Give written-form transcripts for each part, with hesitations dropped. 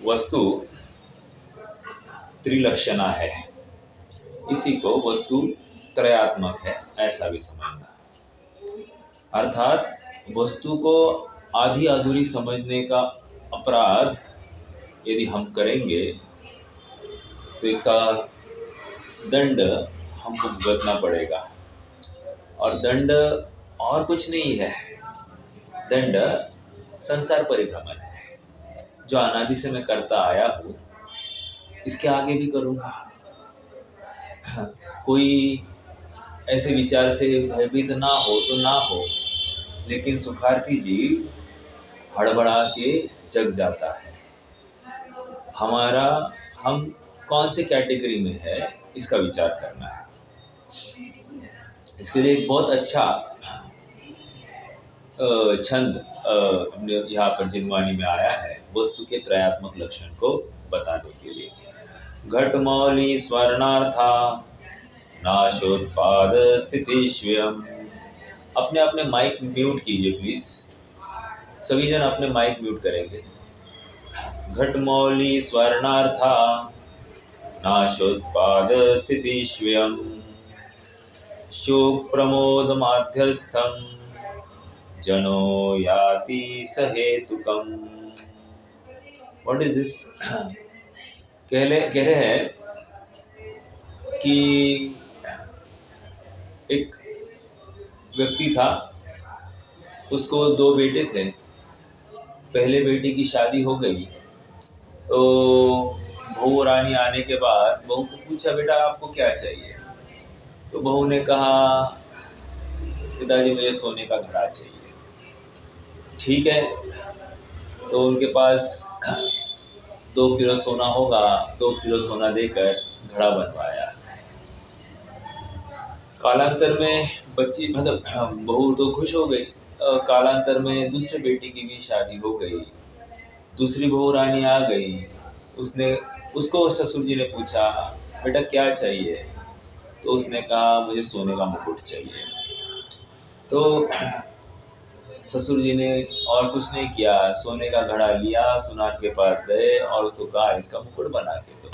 वस्तु त्रिलक्षणा है, इसी को वस्तु त्रयात्मक है ऐसा भी समझना। अर्थात वस्तु को आधी अधूरी समझने का अपराध यदि हम करेंगे तो इसका दंड हमको भुगतना पड़ेगा। और दंड और कुछ नहीं है, दंड संसार परिभ्रमण है, जो अनादि से मैं करता आया हूँ, इसके आगे भी करूँगा। कोई ऐसे विचार से भयभीत ना हो तो ना हो, लेकिन सुखार्थी जीव हड़बड़ा के जग जाता है। हम कौन से कैटेगरी में है इसका विचार करना है। इसके लिए एक बहुत अच्छा छंद अपने यहाँ पर जिनवाणी में आया है वस्तु के त्रयात्मक लक्षण को बताने के लिए। घटमौली स्वर्णार्था नाशोत्पाद स्थिति स्वयं। अपने अपने माइक म्यूट कीजिए प्लीज, सभी जन अपने माइक म्यूट करेंगे। घटमौली स्वर्णार्था नाशोत्पाद स्थिति स्वयं शोक प्रमोद माध्यस्थम जनो याति सहेतुकम। What is this? कह रहे हैं कि एक व्यक्ति था, उसको 2 बेटे थे। पहले बेटे की शादी हो गई तो बहू रानी आने के बाद बहू को पूछा, बेटा आपको क्या चाहिए? तो बहू ने कहा, पिताजी मुझे सोने का घड़ा चाहिए। ठीक है, तो उनके पास 2 किलो सोना होगा, 2 किलो सोना देकर घड़ा बनवाया। कालांतर में बच्ची मतलब बहू तो खुश हो गई। कालांतर में दूसरे बेटे की भी शादी हो गई, दूसरी बहू रानी आ गई। उसको ससुर जी ने पूछा, बेटा क्या चाहिए? तो उसने कहा, मुझे सोने का मुकुट चाहिए। तो ससुर जी ने और कुछ नहीं किया, सोने का घड़ा लिया, सुनार के पास गए और उसको कहा, इसका मुकुट बना के दो।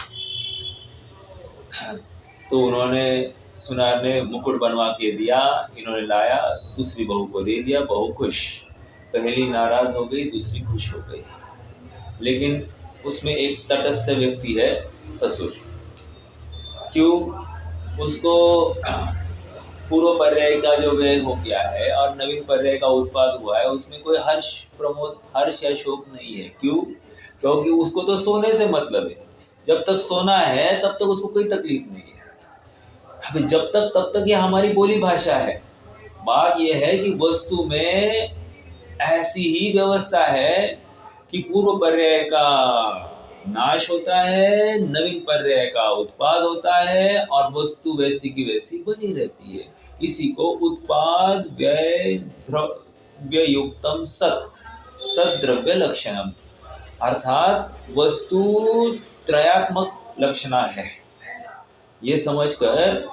तो सुनार ने मुकुट बनवा के दिया, इन्होंने लाया, दूसरी बहू को दे दिया। बहू खुश, पहली नाराज हो गई, दूसरी खुश हो गई। लेकिन उसमें एक तटस्थ व्यक्ति है, ससुर। क्यों? उसको पूर्व पर्याय का जो व्यय हो गया है और नवीन पर्याय का उत्पाद हुआ है, उसमें कोई हर्ष या शोक नहीं है। क्यों? क्योंकि उसको तो सोने से मतलब है। जब तक सोना है तब तक उसको कोई तकलीफ नहीं है। अभी जब तक तब तक ये हमारी बोली भाषा है। बात यह है कि वस्तु में ऐसी ही व्यवस्था है कि पूर्व पर्याय का नाश होता है, नवीन पर्याय का उत्पाद होता है और वस्तु वैसी की वैसी बनी रहती है। इसी को उत्पाद व्यय युक्तम सद्द्रव्य लक्षणम, अर्थात वस्तु त्रयात्मक लक्षणा है। ये समझकर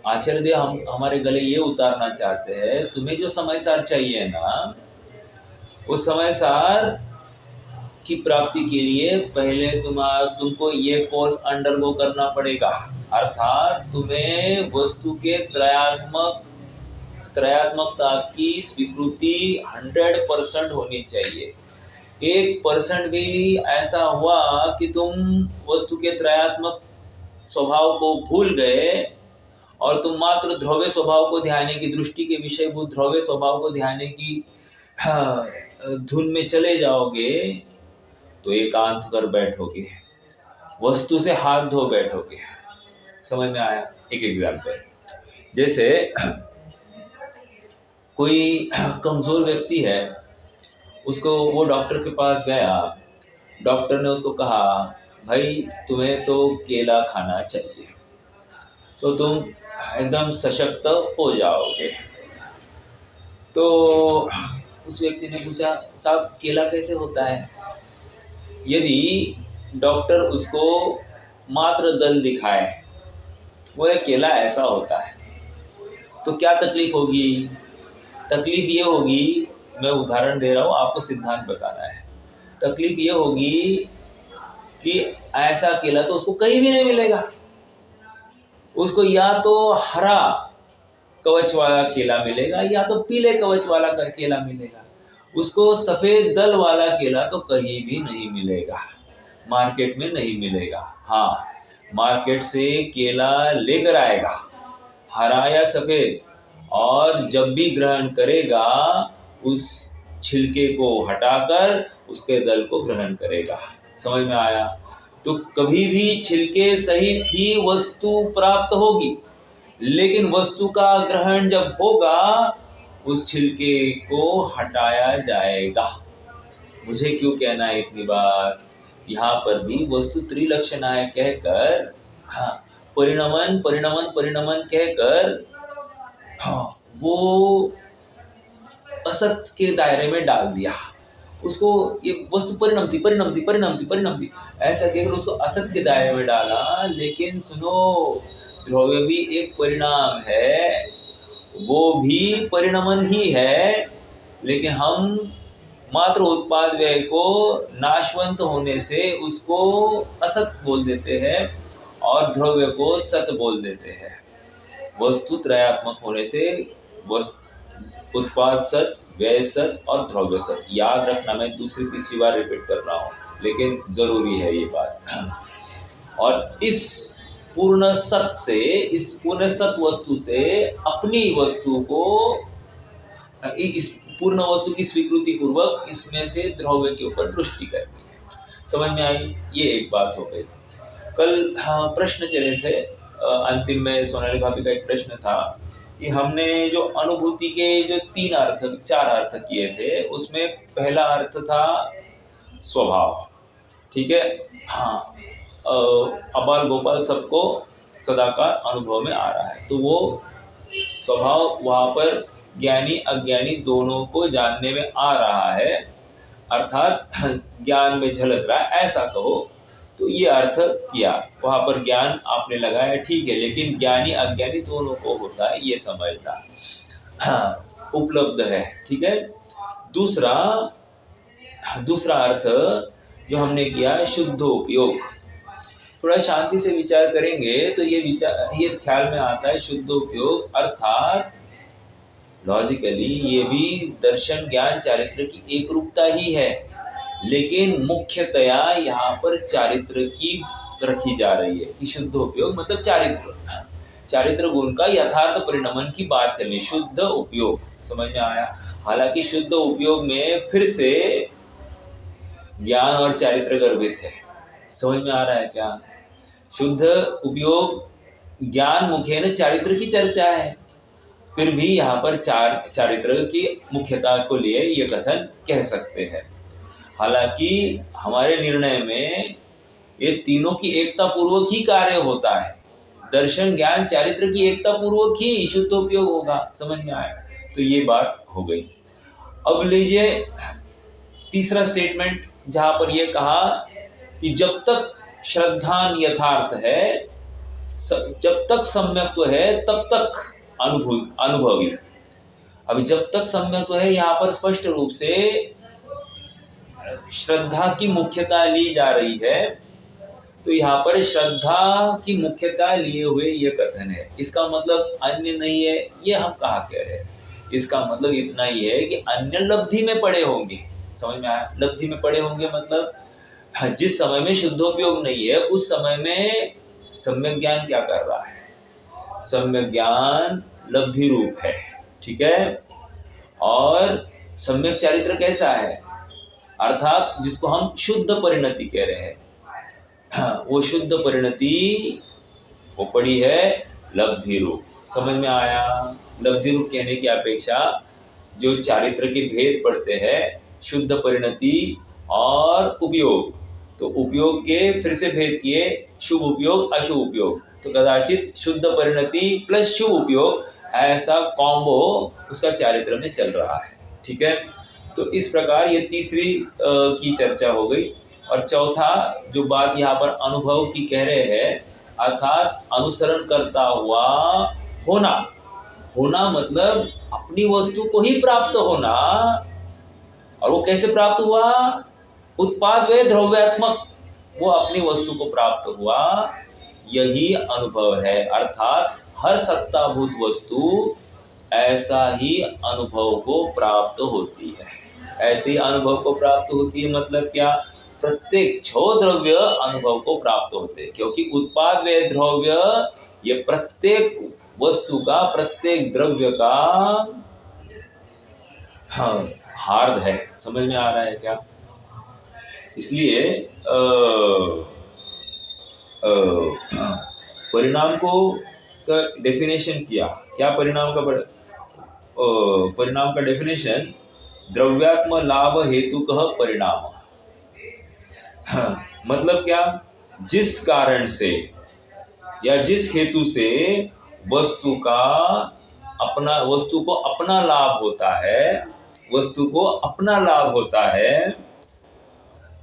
आचार्य देव हम हमारे गले ये उतारना चाहते हैं, तुम्हें जो समय सार चाहिए ना, उस समय सार की प्राप्ति के लिए पहले तुमको ये कोर्स अंडरगो करना पड़ेगा। अर्थात तुम्हें वस्तु के त्रयात्मकता की स्वीकृति 100% होनी चाहिए। 1% भी ऐसा हुआ कि तुम वस्तु के त्रयात्मक स्वभाव को भूल गए और तुम मात्र ध्रुव स्वभाव को ध्याने की दृष्टि के विषयभूत ध्रुव स्वभाव को ध्याने की धुन में चले जाओगे तो एकांत कर बैठोगे, वस्तु से हाथ धो बैठोगे। समझ में आया? एक एग्जाम्पल, जैसे कोई कमजोर व्यक्ति है, उसको वो डॉक्टर के पास गया। डॉक्टर ने उसको कहा, भाई तुम्हें तो केला खाना चाहिए तो तुम एकदम सशक्त हो जाओगे। तो उस व्यक्ति ने पूछा, साहब केला कैसे होता है? यदि डॉक्टर उसको मात्र दल दिखाए, वो केला ऐसा होता है, तो क्या तकलीफ होगी? तकलीफ ये होगी, मैं उदाहरण दे रहा हूँ, आपको सिद्धांत बताना है। तकलीफ ये होगी कि ऐसा केला तो उसको कहीं भी नहीं मिलेगा। उसको या तो हरा कवच वाला केला मिलेगा या तो पीले कवच वाला केला मिलेगा। उसको सफेद दल वाला केला तो कहीं भी नहीं मिलेगा, मार्केट में नहीं मिलेगा। हाँ, मार्केट से केला लेकर आएगा हरा या सफेद, और जब भी ग्रहण करेगा उस छिलके को हटाकर उसके दल को ग्रहण करेगा। समझ में आया? तो कभी भी छिलके सहित ही वस्तु प्राप्त होगी, लेकिन वस्तु का ग्रहण जब होगा उस छिलके को हटाया जाएगा। मुझे क्यों कहना है इतनी बार? यहाँ पर भी वस्तु त्रिलक्षणाय कहकर, हाँ, परिणमन परिणमन परिणमन कहकर, हाँ, वो असत के दायरे में डाल दिया उसको। ये वस्तु परिणमती परिणमती परिणमती परिणमती ऐसा कहकर उसको असत के दायरे में डाला। लेकिन सुनो, द्रव्य भी एक परिणाम है, वो भी परिणमन ही है, लेकिन हम मात्र उत्पाद व्यय को नाशवंत होने से उसको असत बोल देते हैं और द्रव्य को सत बोल देते हैं। वस्तु त्रयात्मक होने से उत्पाद सत, व्यय सत और द्रव्य सत। याद रखना, मैं दूसरी तीसरी बार रिपीट कर रहा हूँ, लेकिन जरूरी है ये बात। और इस पूर्ण सत से, इस पूर्ण सत वस्तु से अपनी वस्तु को, इस पूर्ण वस्तु की स्वीकृति पूर्वक इसमें से द्रव्य के ऊपर दृष्टि करनी है। समझ में आई? ये एक बात हो गई। कल प्रश्न चले थे, अंतिम में सोनाली भाभी का एक प्रश्न था कि हमने जो अनुभूति के जो 4 अर्थ किए थे, उसमें पहला अर्थ था स्वभाव। ठीक है? हाँ, अबाल गोपाल सबको सदा का अनुभव में आ रहा है, तो वो स्वभाव वहाँ पर ज्ञानी अज्ञानी दोनों को जानने में आ रहा है, अर्थात ज्ञान में झलक रहा है, ऐसा कहो। तो ये अर्थ किया, वहाँ पर ज्ञान आपने लगाया, ठीक है, लेकिन ज्ञानी अज्ञानी दोनों को होता है, ये समझना। हाँ, उपलब्ध है। ठीक है? दूसरा अर्थ जो हमने किया, शुद्ध उपयोग। थोड़ा शांति से विचार करेंगे तो ये ख्याल में आता है, शुद्ध उपयोग अर्थात लॉजिकली ये भी दर्शन ज्ञान चारित्र की एक रूपता ही है, लेकिन मुख्यतया यहाँ पर चारित्र की रखी जा रही है कि शुद्ध उपयोग मतलब चारित्र गुण का यथार्थ परिणमन की बात चली। शुद्ध उपयोग, समझ में आया? हालांकि शुद्ध उपयोग में फिर से ज्ञान और चारित्र गर्भित है। समझ में आ रहा है क्या? शुद्ध उपयोग ज्ञान मुखेन चारित्र की चर्चा है, फिर भी यहाँ पर चारित्र की मुख्यता को लिए ये कथन कह सकते हैं। हालांकि हमारे निर्णय में ये तीनों की एकता पूर्वक ही कार्य होता है। दर्शन ज्ञान चारित्र की एकता पूर्वक ही शुद्ध उपयोग होगा। समझ में आया? तो ये बात हो गई। अब लीजिए तीसरा स्टेटमेंट, जहां पर ये कहा कि जब तक श्रद्धान यथार्थ है, जब तक सम्यक्त्व है, तब तक अनुभवी। अभी जब तक सम्यक्त्व है, यहाँ पर स्पष्ट रूप से श्रद्धा की मुख्यता ली जा रही है। तो यहाँ पर श्रद्धा की मुख्यता लिए हुए ये कथन है। इसका मतलब अन्य नहीं है, ये हम कहा कह रहे हैं। इसका मतलब इतना ही है कि अन्य लब्धि में पड़े होंगे। समझ में आया? लब्धि में पड़े होंगे मतलब जिस समय में शुद्धोपयोग नहीं है, उस समय में सम्यक ज्ञान क्या कर रहा है? सम्यक ज्ञान लब्धि रूप है। ठीक है? और सम्यक चारित्र कैसा है? अर्थात जिसको हम शुद्ध परिणति कह रहे हैं, वो शुद्ध परिणति वो पड़ी है लब्धि रूप। समझ में आया? लब्धि रूप कहने की अपेक्षा जो चारित्र के भेद पड़ते हैं, शुद्ध परिणति और उपयोग, तो उपयोग के फिर से भेद किए, शुभ उपयोग अशुभ उपयोग। तो कदाचित शुद्ध परिणति प्लस शुभ उपयोग, ऐसा कॉम्बो उसका चारित्र में चल रहा है। ठीक है? तो इस प्रकार ये तीसरी की चर्चा हो गई। और चौथा जो बात यहाँ पर अनुभव की कह रहे हैं, अर्थात अनुसरण करता हुआ होना मतलब अपनी वस्तु को ही प्राप्त होना। और वो कैसे प्राप्त हुआ? उत्पाद व द्रव्यात्मक वो अपनी वस्तु को प्राप्त हुआ, यही अनुभव है। अर्थात हर सत्ताभूत वस्तु ऐसा ही अनुभव को प्राप्त होती है। ऐसे ही अनुभव को प्राप्त होती है मतलब क्या? प्रत्येक क्षो द्रव्य अनुभव को प्राप्त होते हैं, क्योंकि उत्पाद व्यय द्रव्य ये प्रत्येक वस्तु का, प्रत्येक द्रव्य का हार्द है। समझ में आ रहा है क्या? इसलिए परिणाम को का डेफिनेशन किया। क्या परिणाम का डेफिनेशन? द्रव्यात्म लाभ हेतु कह परिणाम। मतलब क्या? जिस कारण से या जिस हेतु से वस्तु को अपना लाभ होता है,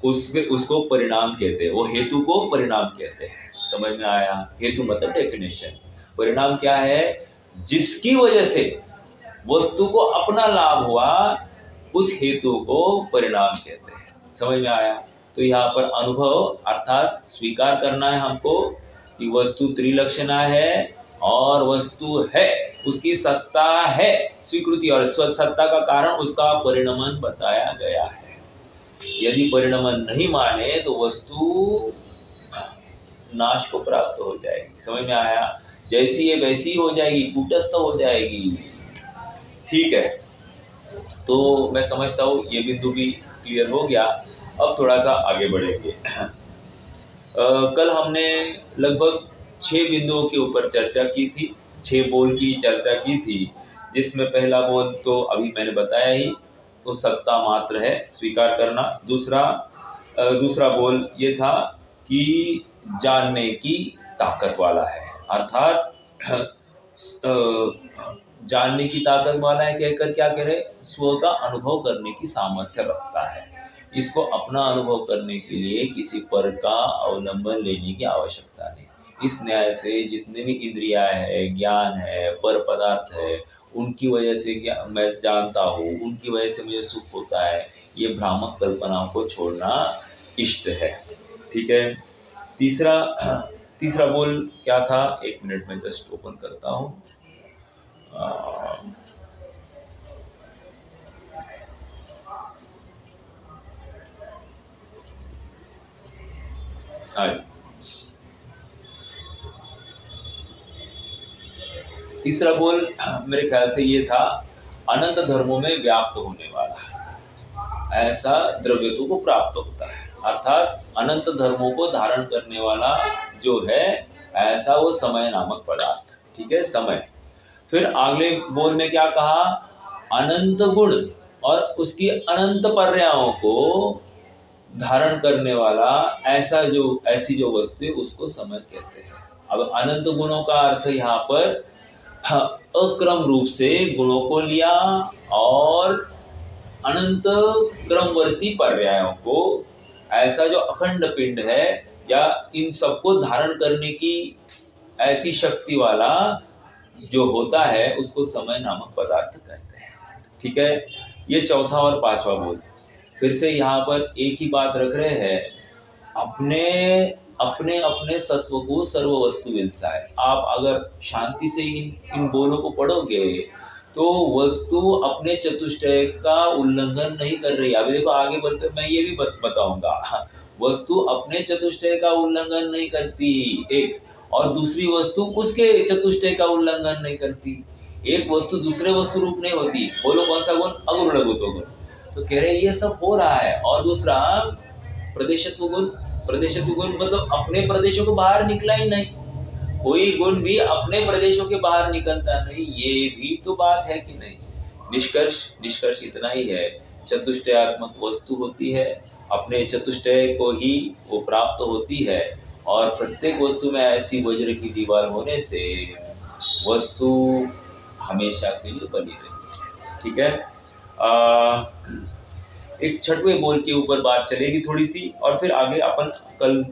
उसको परिणाम कहते हैं। वो हेतु को परिणाम कहते हैं। समझ में आया? हेतु मतलब डेफिनेशन। परिणाम क्या है? जिसकी वजह से वस्तु को अपना लाभ हुआ, उस हेतु को परिणाम कहते हैं। समझ में आया? तो यहाँ पर अनुभव अर्थात स्वीकार करना है हमको कि वस्तु त्रिलक्षणा है और वस्तु है, उसकी सत्ता है, स्वीकृति, और सत्ता का कारण उसका परिणमन बताया गया है। यदि परिणमन नहीं माने तो वस्तु नाश को प्राप्त हो जाएगी। समझ में आया? जैसी है वैसी हो जाएगी, कूटस्थ हो जाएगी। ठीक है, तो मैं समझता हूँ ये बिंदु भी क्लियर हो गया। अब थोड़ा सा आगे बढ़ेंगे। कल हमने लगभग 6 बिंदुओं के ऊपर चर्चा की थी, 6 बोल की चर्चा की थी, जिसमें पहला बोल तो अभी मैंने बताया ही, वो सत्ता मात्र है, स्वीकार करना। दूसरा बोल ये था कि जानने की ताकत वाला है, अर्थात जानने की ताकत वाला है कहकर क्या कह रहे? स्व का अनुभव करने की सामर्थ्य रखता है। इसको अपना अनुभव करने के लिए किसी पर का अवलंबन लेने की आवश्यकता नहीं। इस न्याय से जितने भी इंद्रियां है, ज्ञान है, पर पदार्थ है, उनकी वजह से क्या मैं जानता हूँ, उनकी वजह से मुझे सुख होता है, ये भ्रामक कल्पनाओं को छोड़ना इष्ट है। ठीक है। तीसरा बोल क्या था? 1 मिनट में जस्ट ओपन करता हूँ। तीसरा बोल मेरे ख्याल से ये था, अनंत धर्मों में व्याप्त होने वाला ऐसा द्रव्यत्व को प्राप्त होता है। अर्थात अनंत धर्मों को धारण करने वाला जो है, ऐसा वो समय नामक पदार्थ। ठीक है, समय। फिर अगले बोल में क्या कहा? अनंत गुण और उसकी अनंत पर्यायों को धारण करने वाला ऐसी जो वस्तु है, उसको समय कहते हैं। अब अनंत गुणों का अर्थ यहाँ पर अक्रम रूप से गुणों को लिया और अनंत क्रमवर्ती पर्यायों को, ऐसा जो अखंड पिंड है या इन सबको धारण करने की ऐसी शक्ति वाला जो होता है, उसको समय नामक पदार्थ कहते हैं। ठीक है, ये चौथा और 5वां बोल। फिर से यहाँ पर एक ही बात रख रहे हैं, अपने सत्व को सर्व वस्तु विलसाए। आप अगर शांति से इन बोलों को पढ़ोगे तो वस्तु अपने चतुष्टय का उल्लंघन नहीं कर रही। अभी देखो आगे बढ़कर मैं ये भी बताऊंगा, वस्तु अपने चतुष्टय का उल्लंघन नहीं करती एक, और दूसरी वस्तु उसके चतुष्टय का उल्लंघन नहीं करती। एक वस्तु दूसरे वस्तु रूप नहीं होती। बोलो कौन सा गुण? अगुण लघुत्व गुण। तो कह रहे ये सब हो रहा है। और दूसरा प्रदेशत्व गुण मतलब अपने प्रदेशों को बाहर निकला ही नहीं, कोई गुण भी अपने प्रदेशों के बाहर निकलता नहीं। ये भी तो बात है कि नहीं? निष्कर्ष इतना ही है, चतुष्टयात्मक वस्तु होती है, अपने चतुष्टय को ही वो प्राप्त होती है, और प्रत्येक वस्तु में ऐसी वज्र की दीवार होने से वस्तु हमेशा के लिए बनी रही। ठीक है। एक 6वें बोल के ऊपर बात चलेगी थोड़ी सी, और फिर आगे अपन कल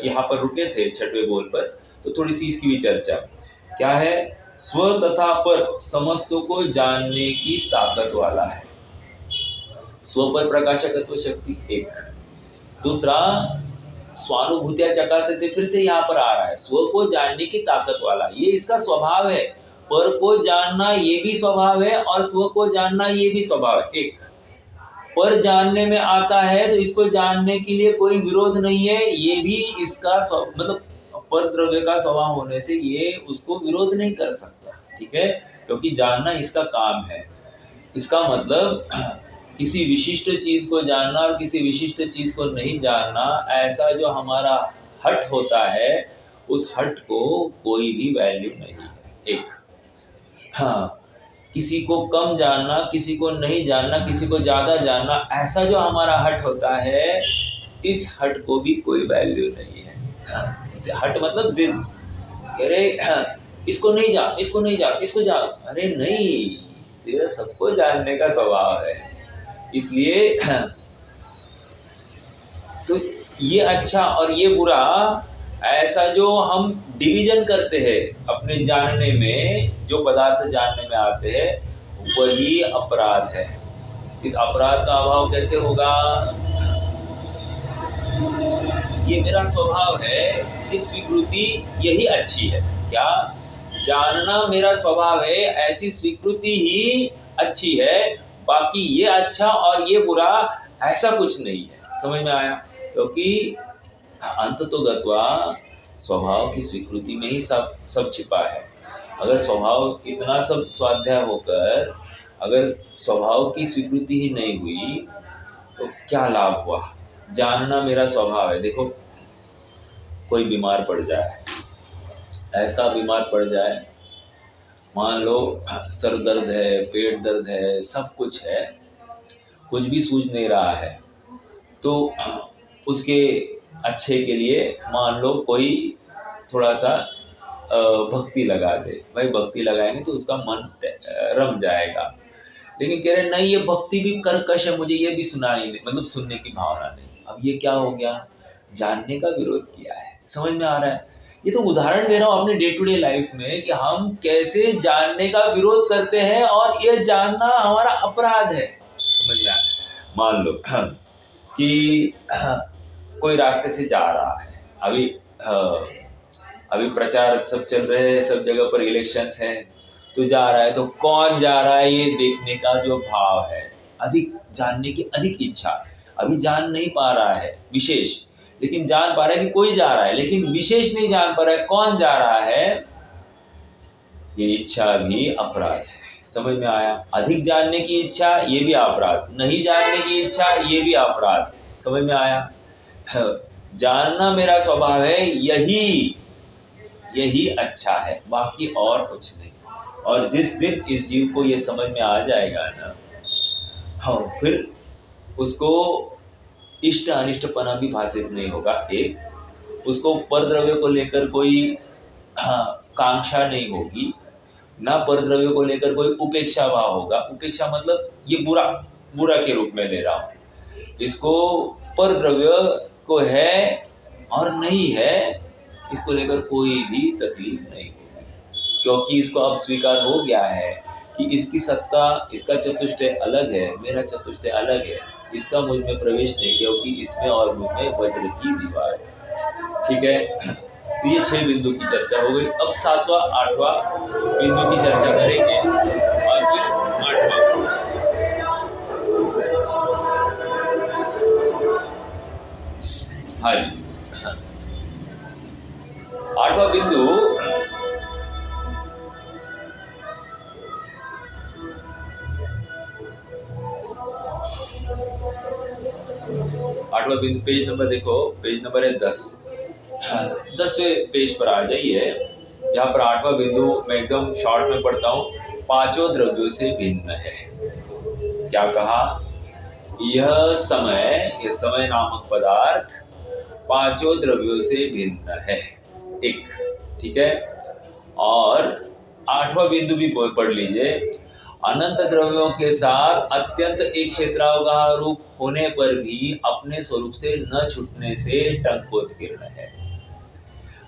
यहाँ पर रुके थे 6वें बोल पर, तो थोड़ी सी इसकी भी चर्चा। क्या है? स्व तथा पर समस्तों को जानने की ताकत वाला है। स्व पर प्रकाशकत्व शक्ति एक, दूसरा स्वानुभूतिया चकासते फिर से यहाँ पर आ रहा है, स्व को जानने की ताकत वाला, ये इसका स्वभाव है। पर को जानना ये भी स्वभाव है और स्व को जानना ये भी स्वभाव है। एक पर जानने में आता है तो इसको जानने के लिए कोई विरोध नहीं है, ये भी इसका मतलब पर द्रव्य का स्वभाव होने से ये उसको विरोध नहीं कर सकता, ठीक है, क्योंकि जानना इसका काम है। इसका मतलब किसी विशिष्ट चीज को जानना और किसी विशिष्ट चीज को नहीं जानना, ऐसा जो हमारा हट होता है, उस हट को कोई भी वैल्यू नहीं है। एक हाँ, किसी को कम जानना, किसी को नहीं जानना, किसी को ज्यादा जानना, ऐसा जो हमारा हट होता है, इस हट को भी कोई वैल्यू नहीं है। हट मतलब जिद, कह रहे इसको नहीं जान, इसको नहीं जान, इसको जान, अरे नहीं, तेरा सबको जानने का स्वभाव है। इसलिए तो ये अच्छा और ये बुरा, ऐसा जो हम डिवीजन करते हैं अपने जानने में, जो पदार्थ जानने में आते हैं, वही अपराध है। इस अपराध का अभाव कैसे होगा? ये मेरा स्वभाव है, इस स्वीकृति यही अच्छी है। क्या? जानना मेरा स्वभाव है, ऐसी स्वीकृति ही अच्छी है, बाकी ये अच्छा और ये बुरा ऐसा कुछ नहीं है। समझ में आया? क्योंकि अंततोगत्वा स्वभाव की स्वीकृति में ही सब छिपा है। अगर स्वभाव इतना सब स्वाध्याय होकर अगर स्वभाव की स्वीकृति ही नहीं हुई तो क्या लाभ हुआ? जानना मेरा स्वभाव है। देखो, कोई बीमार पड़ जाए, ऐसा बीमार पड़ जाए, मान लो सर दर्द है, पेट दर्द है, सब कुछ है, कुछ भी सूझ नहीं रहा है, तो उसके अच्छे के लिए मान लो कोई थोड़ा सा भक्ति लगा दे। भाई भक्ति लगाएंगे तो उसका मन रम जाएगा। लेकिन कह रहे नहीं, ये भक्ति भी कर्कश है, मुझे ये भी सुनाई नहीं, मतलब सुनने की भावना नहीं। अब ये क्या हो गया? जानने का विरोध किया है। समझ में आ रहा है? ये तो उदाहरण दे रहा हूँ अपने डे टू डे लाइफ में कि हम कैसे जानने का विरोध करते हैं और ये जानना हमारा अपराध है। समझ में आ रहा है? मान लो कि कोई रास्ते से जा रहा है, अभी प्रचार सब चल रहे हैं, सब जगह पर इलेक्शंस हैं, तो जा रहा है, तो कौन जा रहा है ये देखने का जो भाव है, अधिक जानने की अधिक इच्छा, अभी जान नहीं पा रहा है विशेष, लेकिन जान पा रहा है कि कोई जा रहा है, लेकिन विशेष नहीं जान पा रहा है कौन जा रहा है, ये इच्छा भी अपराध है। समझ में आया? अधिक जानने की इच्छा ये भी अपराध, नहीं जानने की इच्छा ये भी अपराध। समझ में आया? जानना मेरा स्वभाव है, यही अच्छा है, बाकी और कुछ नहीं। और जिस दिन इस जीव को ये समझ में आ जाएगा ना, हाँ, फिर उसको इष्ट अनिष्टपना भी भाषित नहीं होगा। एक, उसको परद्रव्य को लेकर कोई कांक्षा नहीं होगी, ना परद्रव्य को लेकर कोई उपेक्षा भाव होगा। उपेक्षा मतलब ये बुरा के रूप में ले रहा हूँ इसको। परद्रव्य को है और नहीं है, इसको लेकर कोई भी तकलीफ नहीं होगी, क्योंकि इसको अब स्वीकार हो गया है कि इसकी सत्ता, इसका चतुष्टय अलग है, मेरा चतुष्टय अलग है, इसका मुझ में प्रवेश नहीं, क्योंकि इसमें और मुझ में वज्र की दीवार है। ठीक है? तो ये 6 बिंदु की चर्चा हो गई। अब 7वां 8वां बिंदु की चर्चा करेंगे और फिर 8वां। हाँ जी, 8वां बिंदु पेज नंबर देखो, पेज नंबर है 10। 10वें पेज पर आ जाइए। यहाँ पर 8वां बिंदु मैं एकदम शॉर्ट में पढ़ता हूँ। 5 द्रव्यों से भिन्न है। क्या कहा? यह समय नामक पदार्थ 5 द्रव्यों से भिन्न है। एक, ठीक है? और 8वां बिंदु भी पढ़ लीजिए। अनंत द्रव्यों के साथ अत्यंत एक क्षेत्रावगाह रूप होने पर भी अपने स्वरूप से न छूटने से टंकोत्कीर्ण है।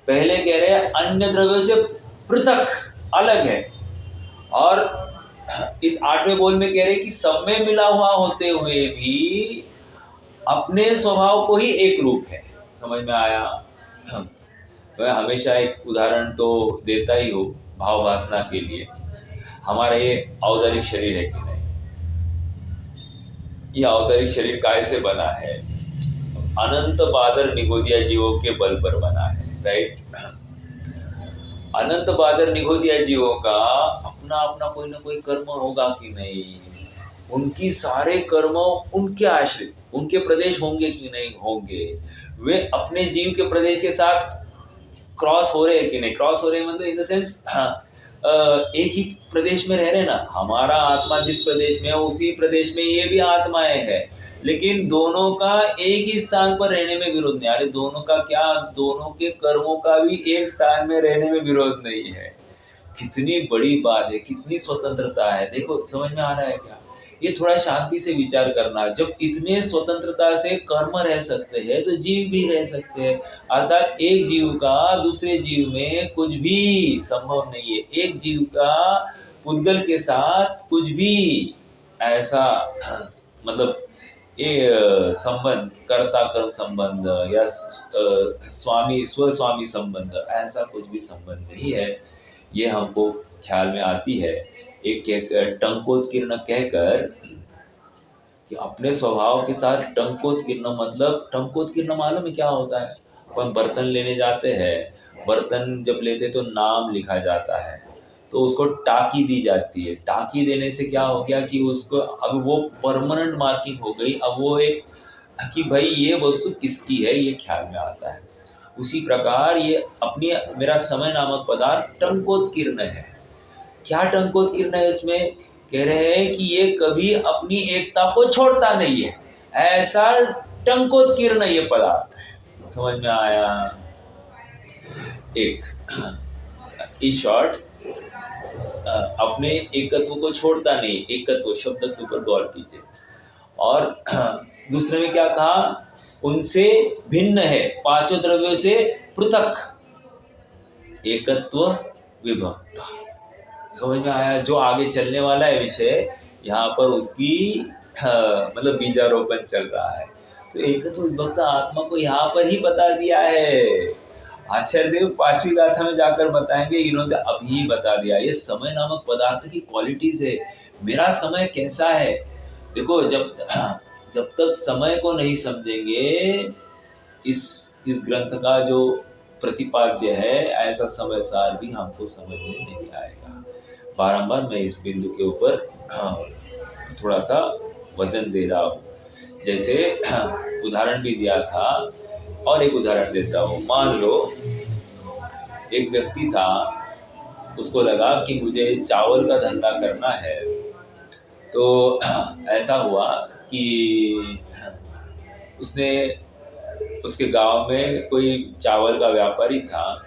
पहले कह रहे हैं अन्य द्रव्यों से पृथक, अलग है, और इस 8वें बोल में कह रहे हैं कि सब में मिला हुआ होते हुए भी अपने स्वभाव को ही एक रूप है। समझ में आया? मैं हमेशा एक उदाहरण तो देता ही हूँ भाव वासना के लिए। हमारा ये औदरिक शरीर है कि नहीं, ये औदरिक शरीर कैसे बना है? अनंत बादर निगोदिया जीवों के बल पर बना है, राइट? अनंत बादर निगोदिया जीवों का अपना अपना कोई ना कोई कर्म होगा कि नहीं? उनकी सारे कर्म उनके आश्रित, उनके प्रदेश होंगे कि नहीं होंगे? वे अपने जीव के प्रदेश के साथ क्रॉस हो रहे हैं कि नहीं? क्रॉस हो रहे हैं मतलब इन द सेंस एक ही प्रदेश में रह रहे ना। हमारा आत्मा जिस प्रदेश में है उसी प्रदेश में ये भी आत्माएं है, लेकिन दोनों का एक ही स्थान पर रहने में विरोध नहीं। अरे दोनों का क्या, दोनों के कर्मों का भी एक स्थान में रहने में विरोध नहीं है। कितनी बड़ी बात है, कितनी स्वतंत्रता है। देखो समझ में आ रहा है क्या? ये थोड़ा शांति से विचार करना। जब इतने स्वतंत्रता से कर्म रह सकते हैं तो जीव भी रह सकते हैं। अर्थात एक जीव का दूसरे जीव में कुछ भी संभव नहीं है। एक जीव का पुद्गल के साथ कुछ भी ऐसा मतलब ये संबंध, कर्ता कर्म संबंध या स्वामी स्वस्वामी संबंध, ऐसा कुछ भी संबंध नहीं है। ये हमको ख्याल में आती है। एक टंकोत्कीर्ण कहकर कि अपने स्वभाव के साथ टंकोत्कीर्ण, मतलब टंकोत्कीर्ण मालूम है क्या होता है? अपन बर्तन लेने जाते हैं, बर्तन जब लेते तो नाम लिखा जाता है, तो उसको टाकी दी जाती है। टाकी देने से क्या हो गया कि उसको अब वो परमानेंट मार्किंग हो गई। अब वो एक कि भाई ये वस्तु किसकी है ये ख्याल में आता है। उसी प्रकार ये अपनी मेरा समय नामक पदार्थ टंकोत्कीर्ण है। क्या टंकोत्कीर्ण है? इसमें कह रहे हैं कि ये कभी अपनी एकता को छोड़ता नहीं है, ऐसा टंकोत्कीर्ण ये पदार्थ है। समझ में आया? एक इस शॉर्ट अपने एकत्व को छोड़ता नहीं, एकत्व शब्द के ऊपर गौर कीजिए। और दूसरे में क्या कहा? उनसे भिन्न है, पांचों द्रव्यों से पृथक, एकत्व विभक्ता। समझ में आया? जो आगे चलने वाला है विषय, यहाँ पर उसकी मतलब बीजारोपण चल रहा है। तो एकत्व विभक्ता आत्मा को यहाँ पर ही बता दिया है। आचार्य देव पांचवी गाथा में जाकर बताएंगे, इन्होंने अभी बता दिया। ये समय नामक पदार्थ की क्वालिटीज है। मेरा समय कैसा है? देखो जब तक समय को नहीं समझेंगे, इस ग्रंथ का जो प्रतिपाद्य है ऐसा समय सार भी हमको समझ में नहीं आएगा। बारंबार मैं इस बिंदु के ऊपर थोड़ा सा वजन दे रहा हूँ। जैसे उदाहरण भी दिया था और एक उदाहरण देता हूँ। मान लो एक व्यक्ति था, उसको लगा कि मुझे चावल का धंधा करना है। तो ऐसा हुआ कि उसने उसके गांव में कोई चावल का व्यापारी था,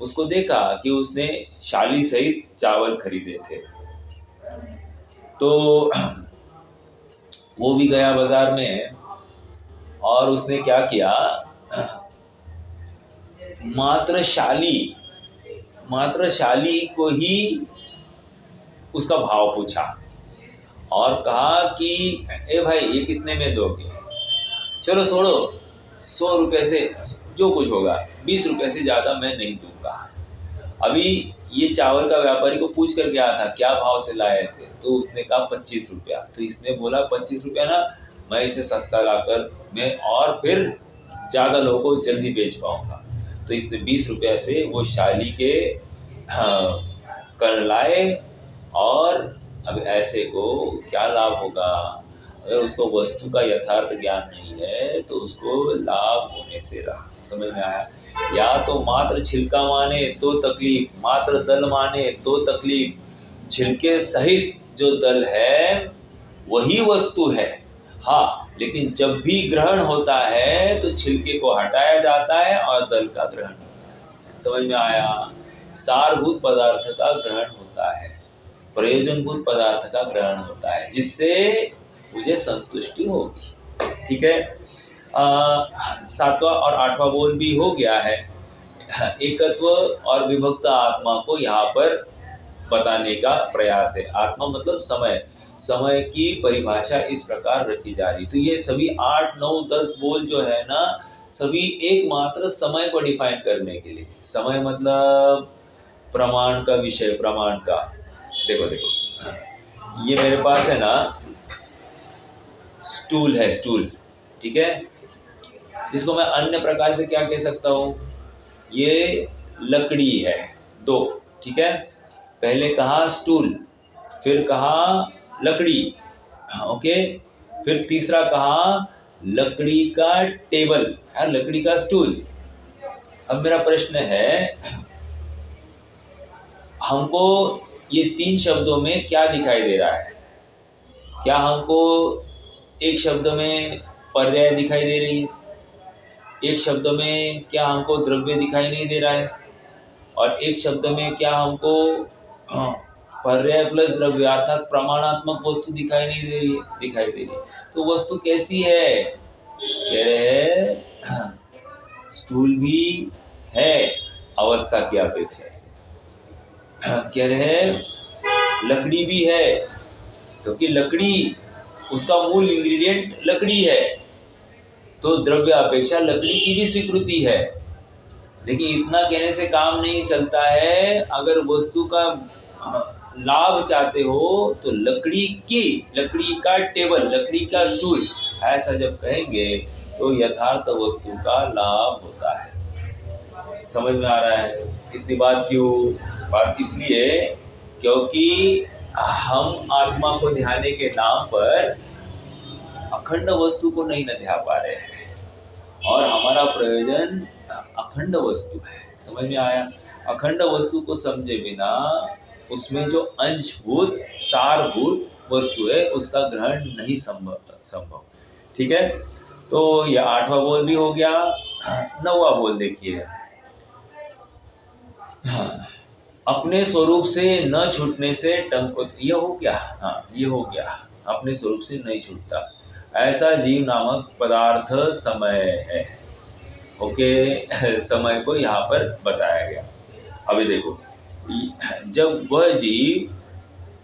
उसको देखा कि उसने शाली सहित चावल खरीदे थे। तो वो भी गया बाजार में और उसने क्या किया, मात्र शाली को ही उसका भाव पूछा और कहा कि ए भाई ये कितने में दोगे? चलो छोड़ो, 100 रुपए से जो कुछ होगा, 20 रुपए से ज़्यादा मैं नहीं दूंगा। अभी ये चावल का व्यापारी को पूछ कर गया था क्या भाव से लाए थे, तो उसने कहा 25 रुपया। तो इसने बोला 25 रुपया ना, मैं इसे सस्ता लाकर मैं और फिर ज़्यादा लोगों को जल्दी बेच पाऊंगा। तो इसने 20 रुपया से वो शाली के कर लाए। और अब ऐसे को क्या लाभ होगा? अगर उसको वस्तु का यथार्थ ज्ञान नहीं है तो उसको लाभ होने से रहा। समझ में आया? या तो मात्र छिलका माने तो तकलीफ, मात्र दल माने तो तकलीफ। छिलके सहित जो दल है वही वस्तु है। हाँ, लेकिन जब भी ग्रहण होता है तो छिलके को हटाया जाता है और दल का ग्रहण होता है। समझ में आया? सारभूत पदार्थ का ग्रहण होता है, प्रयोजनभूत पदार्थ का ग्रहण होता है, जिससे मुझे संतुष्टि होगी। ठीक है? 7वां और 8वां बोल भी हो गया है। एकत्व और विभक्त आत्मा को यहाँ पर बताने का प्रयास है। आत्मा मतलब समय की परिभाषा इस प्रकार रखी जा रही। तो ये सभी 8, 9, 10 बोल जो है ना, सभी एकमात्र समय को डिफाइन करने के लिए। समय मतलब प्रमाण का विषय, प्रमाण का। देखो देखो, ये मेरे पास है ना स्टूल है, स्टूल, ठीक है। इसको मैं अन्य प्रकार से क्या कह सकता हूँ, ये लकड़ी है, दो, ठीक है। पहले कहा स्टूल, फिर कहा लकड़ी, ओके, फिर तीसरा कहा लकड़ी का टेबल, है लकड़ी का स्टूल। अब मेरा प्रश्न है, हमको ये तीन शब्दों में क्या दिखाई दे रहा है? क्या हमको एक शब्द में पर्याय दिखाई दे रही है, एक शब्द में क्या हमको द्रव्य दिखाई नहीं दे रहा है, और एक शब्द में क्या हमको पर्याय प्लस द्रव्य अर्थात प्रमाणात्मक वस्तु दिखाई नहीं दे रही है, दिखाई दे रही है। तो वस्तु कैसी है? कह रहे हैं स्टूल भी है अवस्था की अपेक्षा से, कह रहे हैं लकड़ी भी है, क्योंकि लकड़ी उसका मूल इंग्रेडिएंट लकड़ी है, तो द्रव्य अपेक्षा लकड़ी की भी स्वीकृति है। लेकिन इतना कहने से काम नहीं चलता है। अगर वस्तु का लाभ चाहते हो तो लकड़ी का टेबल, लकड़ी का स्टूल, ऐसा जब कहेंगे तो यथार्थ वस्तु का लाभ होता है। समझ में आ रहा है? इतनी बात क्यों? बात इसलिए क्योंकि हम आत्मा को ध्याने के नाम पर अखंड वस्तु को नहीं न ध्यान पा रहे हैं, और हमारा प्रयोजन अखंड वस्तु है। समझ में आया? अखंड वस्तु को समझे बिना उसमें जो अंशभूत सारभूत वस्तु है उसका ग्रहण नहीं संभव। ठीक है, तो ये 8वां बोल भी हो गया। 9वां बोल देखिए, अपने स्वरूप से न छूटने से टंको, ये हो गया। हाँ, ये हो गया, अपने स्वरूप से नहीं छूटता ऐसा जीव नामक पदार्थ समय है। ओके, समय को यहाँ पर बताया गया। अभी देखो, जब वह जीव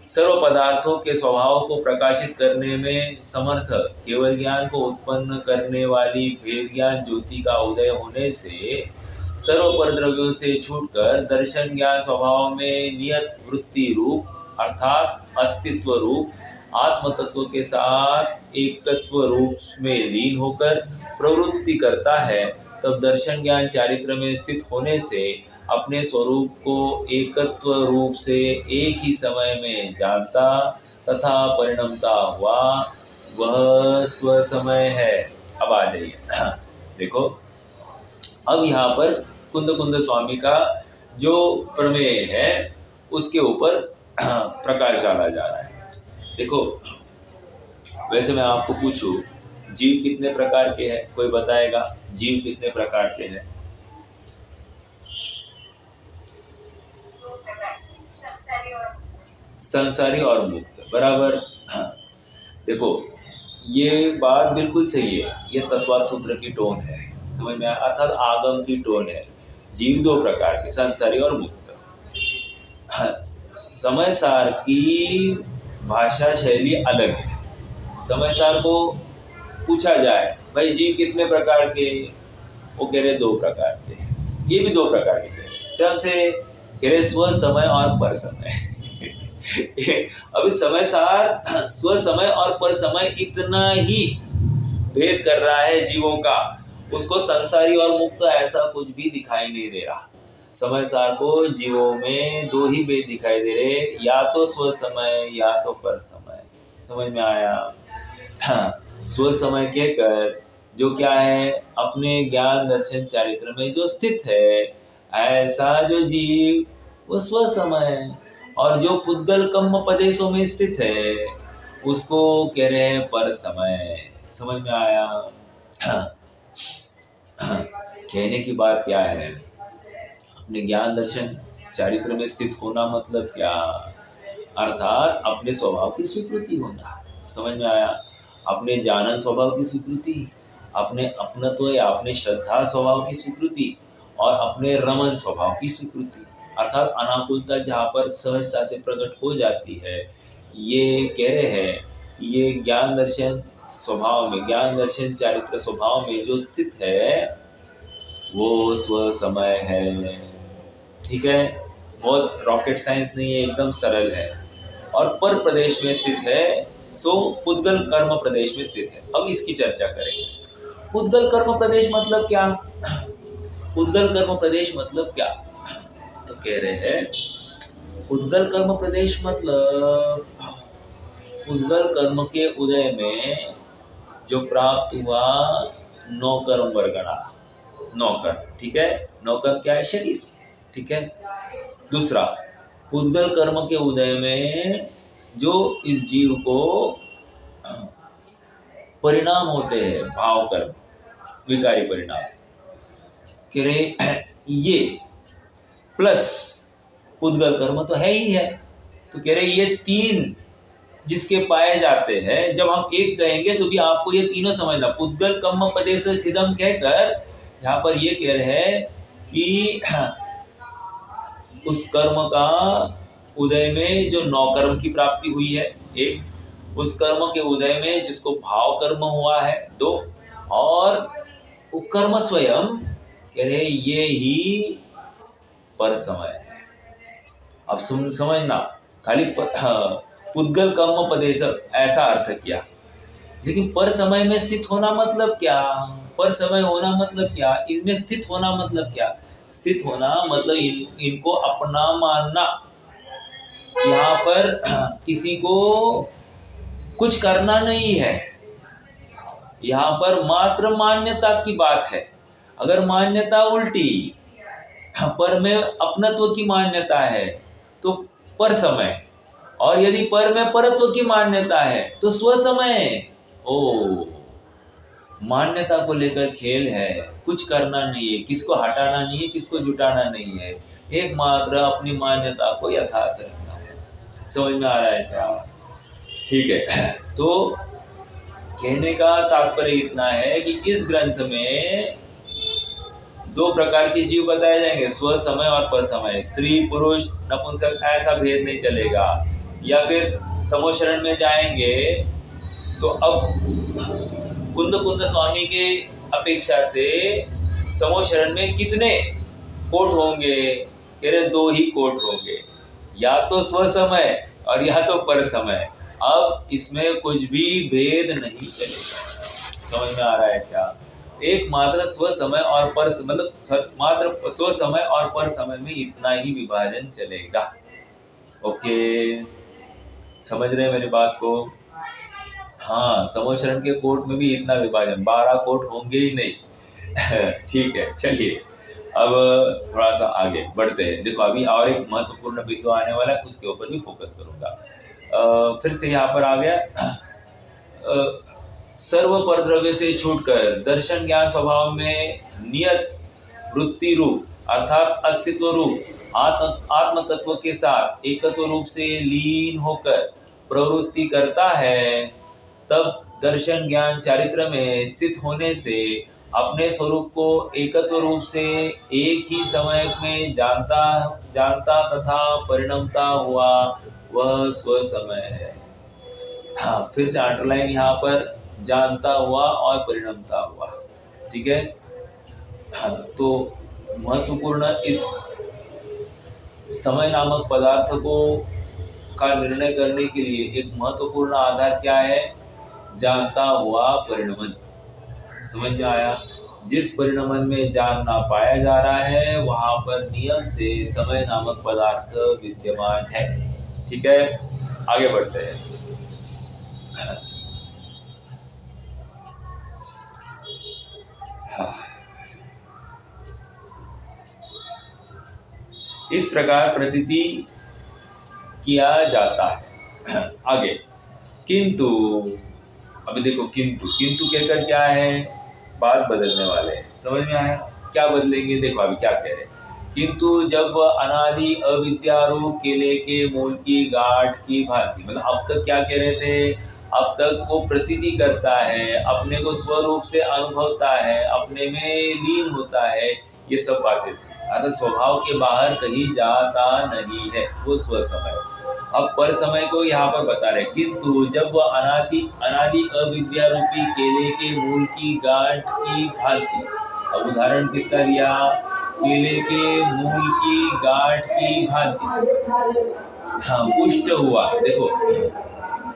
सर्व पदार्थों के स्वभाव को प्रकाशित करने में समर्थ केवल ज्ञान को उत्पन्न करने वाली भेद ज्ञान ज्योति का उदय होने से सर्व परद्रव्यों से छूटकर दर्शन ज्ञान स्वभाव में नियत वृत्ति रूप अर्थात अस्तित्व रूप आत्म तत्व के साथ एकत्व रूप में लीन होकर प्रवृत्ति करता है, तब दर्शन ज्ञान चारित्र में स्थित होने से अपने स्वरूप को एकत्व रूप से एक ही समय में जानता तथा परिणमता हुआ वह स्वसमय है। अब आ जाइए, देखो अब यहाँ पर कुंद स्वामी का जो प्रमेय है उसके ऊपर प्रकाश डाला जा रहा है। देखो, वैसे मैं आपको पूछूं, जीव कितने प्रकार के हैं? कोई बताएगा जीव कितने प्रकार के हैं? संसारी और मुक्त, बराबर। देखो, ये बात बिल्कुल सही है, ये तत्वार्थ सूत्र की टोन है, समझ में आया? अर्थात आगम की टोन है। जीव दो प्रकार के, संसारी और मुक्त। समय सार की भाषा शैली अलग है। समय सार को पूछा जाए, भाई जीव कितने प्रकार के? वो कह रहे 2 प्रकार के। ये भी 2 प्रकार के कह रहे, क्या से कह रहे? स्व समय और पर समय। अभी समय सार स्व समय और पर समय इतना ही भेद कर रहा है जीवों का, उसको संसारी और मुक्त ऐसा कुछ भी दिखाई नहीं दे रहा। समय सार को जीवों में 2 ही भेद दिखाई दे रहे, या तो स्व समय या तो पर समय। समझ में आया? स्व समय कहकर जो क्या है, अपने ज्ञान दर्शन चारित्र में जो स्थित है ऐसा जो जीव वो स्व समय, और जो पुद्गल कम्म पदेशों में स्थित है उसको कह रहे हैं पर समय। समझ में आया? कहने की बात क्या है, अपने ज्ञान दर्शन चारित्र में स्थित होना मतलब क्या? अर्थात अपने स्वभाव की स्वीकृति होना। समझ में आया? अपने जानन स्वभाव की स्वीकृति, अपने अपनत्व या अपने श्रद्धा स्वभाव की स्वीकृति, और अपने रमन स्वभाव की स्वीकृति, अर्थात अनाकुलता जहाँ पर सहजता से प्रकट हो जाती है। ये कह रहे हैं, ये ज्ञान दर्शन स्वभाव में, ज्ञान दर्शन चारित्र स्वभाव में जो स्थित है वो स्व समय है। ठीक है, बहुत रॉकेट साइंस नहीं है, एकदम सरल है। और पर प्रदेश में स्थित है, सो पुद्गल कर्म प्रदेश में स्थित है। अब इसकी चर्चा करेंगे। पुद्गल कर्म प्रदेश मतलब क्या? पुद्गल कर्म प्रदेश मतलब क्या? तो कह रहे हैं पुद्गल कर्म प्रदेश मतलब पुद्गल कर्म के उदय में जो प्राप्त हुआ नौकर्म वर्गणा। नौकर, ठीक है, नौकर क्या है? शरीर। ठीक है। दूसरा, पुद्गल कर्म के उदय में जो इस जीव को परिणाम होते हैं, भाव कर्म, विकारी परिणाम, कह रहे ये प्लस पुद्गल कर्म तो है ही है। तो कह रहे ये तीन जिसके पाए जाते हैं, जब हम एक कहेंगे तो भी आपको ये तीनों समझना। पुद्गल कर्म पदेश स्थितम कहकर यहाँ पर ये कह रहे हैं कि उस कर्म का उदय में जो नौकर्म की प्राप्ति हुई है, एक, उस कर्म के उदय में जिसको भाव कर्म हुआ है, दो, और वो कर्म स्वयं कह रहे ये ही पर समय है। अब समझना, खाली पुद्गल कर्म पदेश ऐसा अर्थ किया, लेकिन पर समय में स्थित होना मतलब क्या? पर समय होना मतलब क्या? इनमें स्थित होना मतलब क्या? स्थित होना मतलब इनको अपना मानना। यहाँ पर किसी को कुछ करना नहीं है, यहाँ पर मात्र मान्यता की बात है। अगर मान्यता उल्टी, पर में अपनत्व की मान्यता है तो पर समय, और यदि पर में परत्व की मान्यता है तो स्व समय। ओ, मान्यता को लेकर खेल है, कुछ करना नहीं है, किसको हटाना नहीं है, किसको जुटाना नहीं है, एकमात्र अपनी मान्यता को यथार्थ रखना है। समझ में आ रहा है क्या? ठीक है। तो कहने का तात्पर्य इतना है कि इस ग्रंथ में दो प्रकार के जीव बताए जाएंगे, स्व समय और पर समय। स्त्री पुरुष नपुंसक ऐसा भेद नहीं चलेगा। या फिर समोशरण में जाएंगे तो अब कुंद स्वामी के अपेक्षा से समोशरण में कितने कोट होंगे? कह रहे दो ही कोट होंगे, या तो स्व समय और या तो पर समय। अब इसमें कुछ भी भेद नहीं चलेगा। समझ में आ रहा है क्या? एक मात्र स्व समय और पर, मतलब मात्र स्व समय और पर समय में इतना ही विभाजन चलेगा। ओके, समझ रहे हैं मेरी बात को? हाँ, समोशरण के कोट में भी इतना विभाजन, 12 कोट होंगे ही नहीं। ठीक है, चलिए अब थोड़ा सा आगे बढ़ते हैं। देखो अभी और एक महत्वपूर्ण बिंदु आने वाला है, उसके ऊपर भी फोकस करूंगा। फिर से यहाँ पर आ गया, सर्व परद्रव्य से छूटकर दर्शन ज्ञान स्वभाव में नियत वृत्ति रूप अर्थात अस्तित्व रूप आत्म तत्व के साथ एकत्व रूप से लीन होकर प्रवृत्ति करता है, तब दर्शन ज्ञान चारित्र में स्थित होने से अपने स्वरूप को एकत्व रूप से एक ही समय में जानता तथा परिणमता हुआ वह स्व समय है। हाँ, फिर से अंडरलाइन यहाँ पर जानता हुआ और परिणमता हुआ। ठीक है। हाँ, तो महत्वपूर्ण इस समय नामक पदार्थ को का निर्णय करने के लिए एक महत्वपूर्ण आधार क्या है? जानता हुआ परिणमन। समझ में आया? जिस परिणमन में जानना पाया जा रहा है वहां पर नियम से समय नामक पदार्थ विद्यमान है। ठीक है, आगे बढ़ते हैं। इस प्रकार प्रतीति किया जाता है। आगे, किंतु अभी देखो, किंतु कहकर क्या है? बात बदलने वाले हैं। समझ में आया? क्या बदलेंगे? देखो अभी क्या कह रहे हैं। किंतु जब अनादि अविद्यारूप केले के मूल की गांठ की भांति, मतलब अब तक क्या कह रहे थे? अब तक वो प्रतीति करता है, अपने को स्वरूप से अनुभवता है, अपने में लीन होता है, ये सब बातें थी। अर्थात स्वभाव के बाहर कहीं जाता नहीं है, वो स्व समय। अब पर समय को यहाँ पर बता रहे, किंतु जब वह अनादि अविद्या रूपी केले के मूल की गांठ की भांति, अब उदाहरण किसका दिया? केले के मूल की गांठ की भांति। हाँ, पुष्ट हुआ। देखो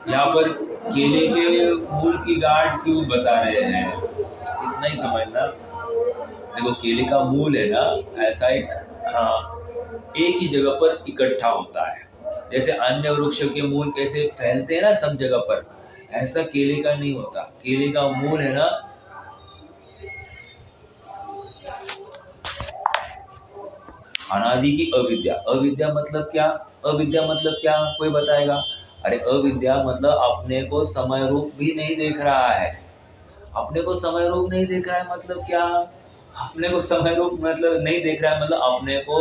यहाँ पर केले के मूल की गांठ क्यों बता रहे हैं, इतना ही समझना। देखो केले का मूल है ना, ऐसा एक एक ही जगह पर इकट्ठा होता है। जैसे अन्य वृक्ष के मूल कैसे फैलते हैं ना सब जगह पर, ऐसा केले का नहीं होता। केले का मूल है ना, अनादि की अविद्या। अविद्या मतलब क्या? अविद्या मतलब क्या, कोई बताएगा? अरे अविद्या मतलब अपने को समय रूप भी नहीं देख रहा है। अपने को समय रूप नहीं देख रहा है मतलब क्या? अपने को समय रूप मतलब नहीं देख रहा है मतलब अपने को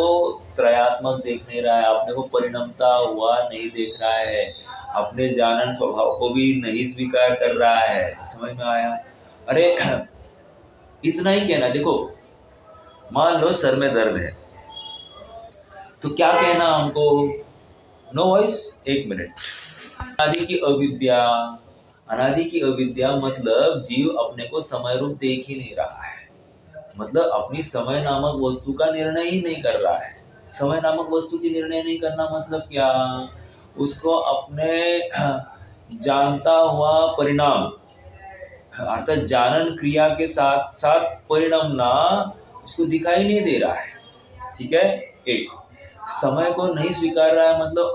त्रयात्मक देख नहीं रहा है, अपने को परिणमता हुआ नहीं देख रहा है, अपने जानन स्वभाव को भी नहीं स्वीकार कर रहा है। समझ में आया? अरे इतना ही कहना। देखो मान लो सर में दर्द है, तो क्या कहना हमको? नो वॉइस, एक मिनट। अनादि की अविद्या। अनादि की अविद्या मतलब जीव अपने को समय रूप देख ही नहीं रहा है, मतलब अपनी समय नामक वस्तु का निर्णय ही नहीं कर रहा है। समय नामक वस्तु की निर्णय नहीं करना मतलब क्या? उसको अपने जानता हुआ परिणाम अर्थात जानन क्रिया के साथ साथ परिणमना उसको दिखाई नहीं दे रहा है। ठीक है, एक समय को नहीं स्वीकार रहा है मतलब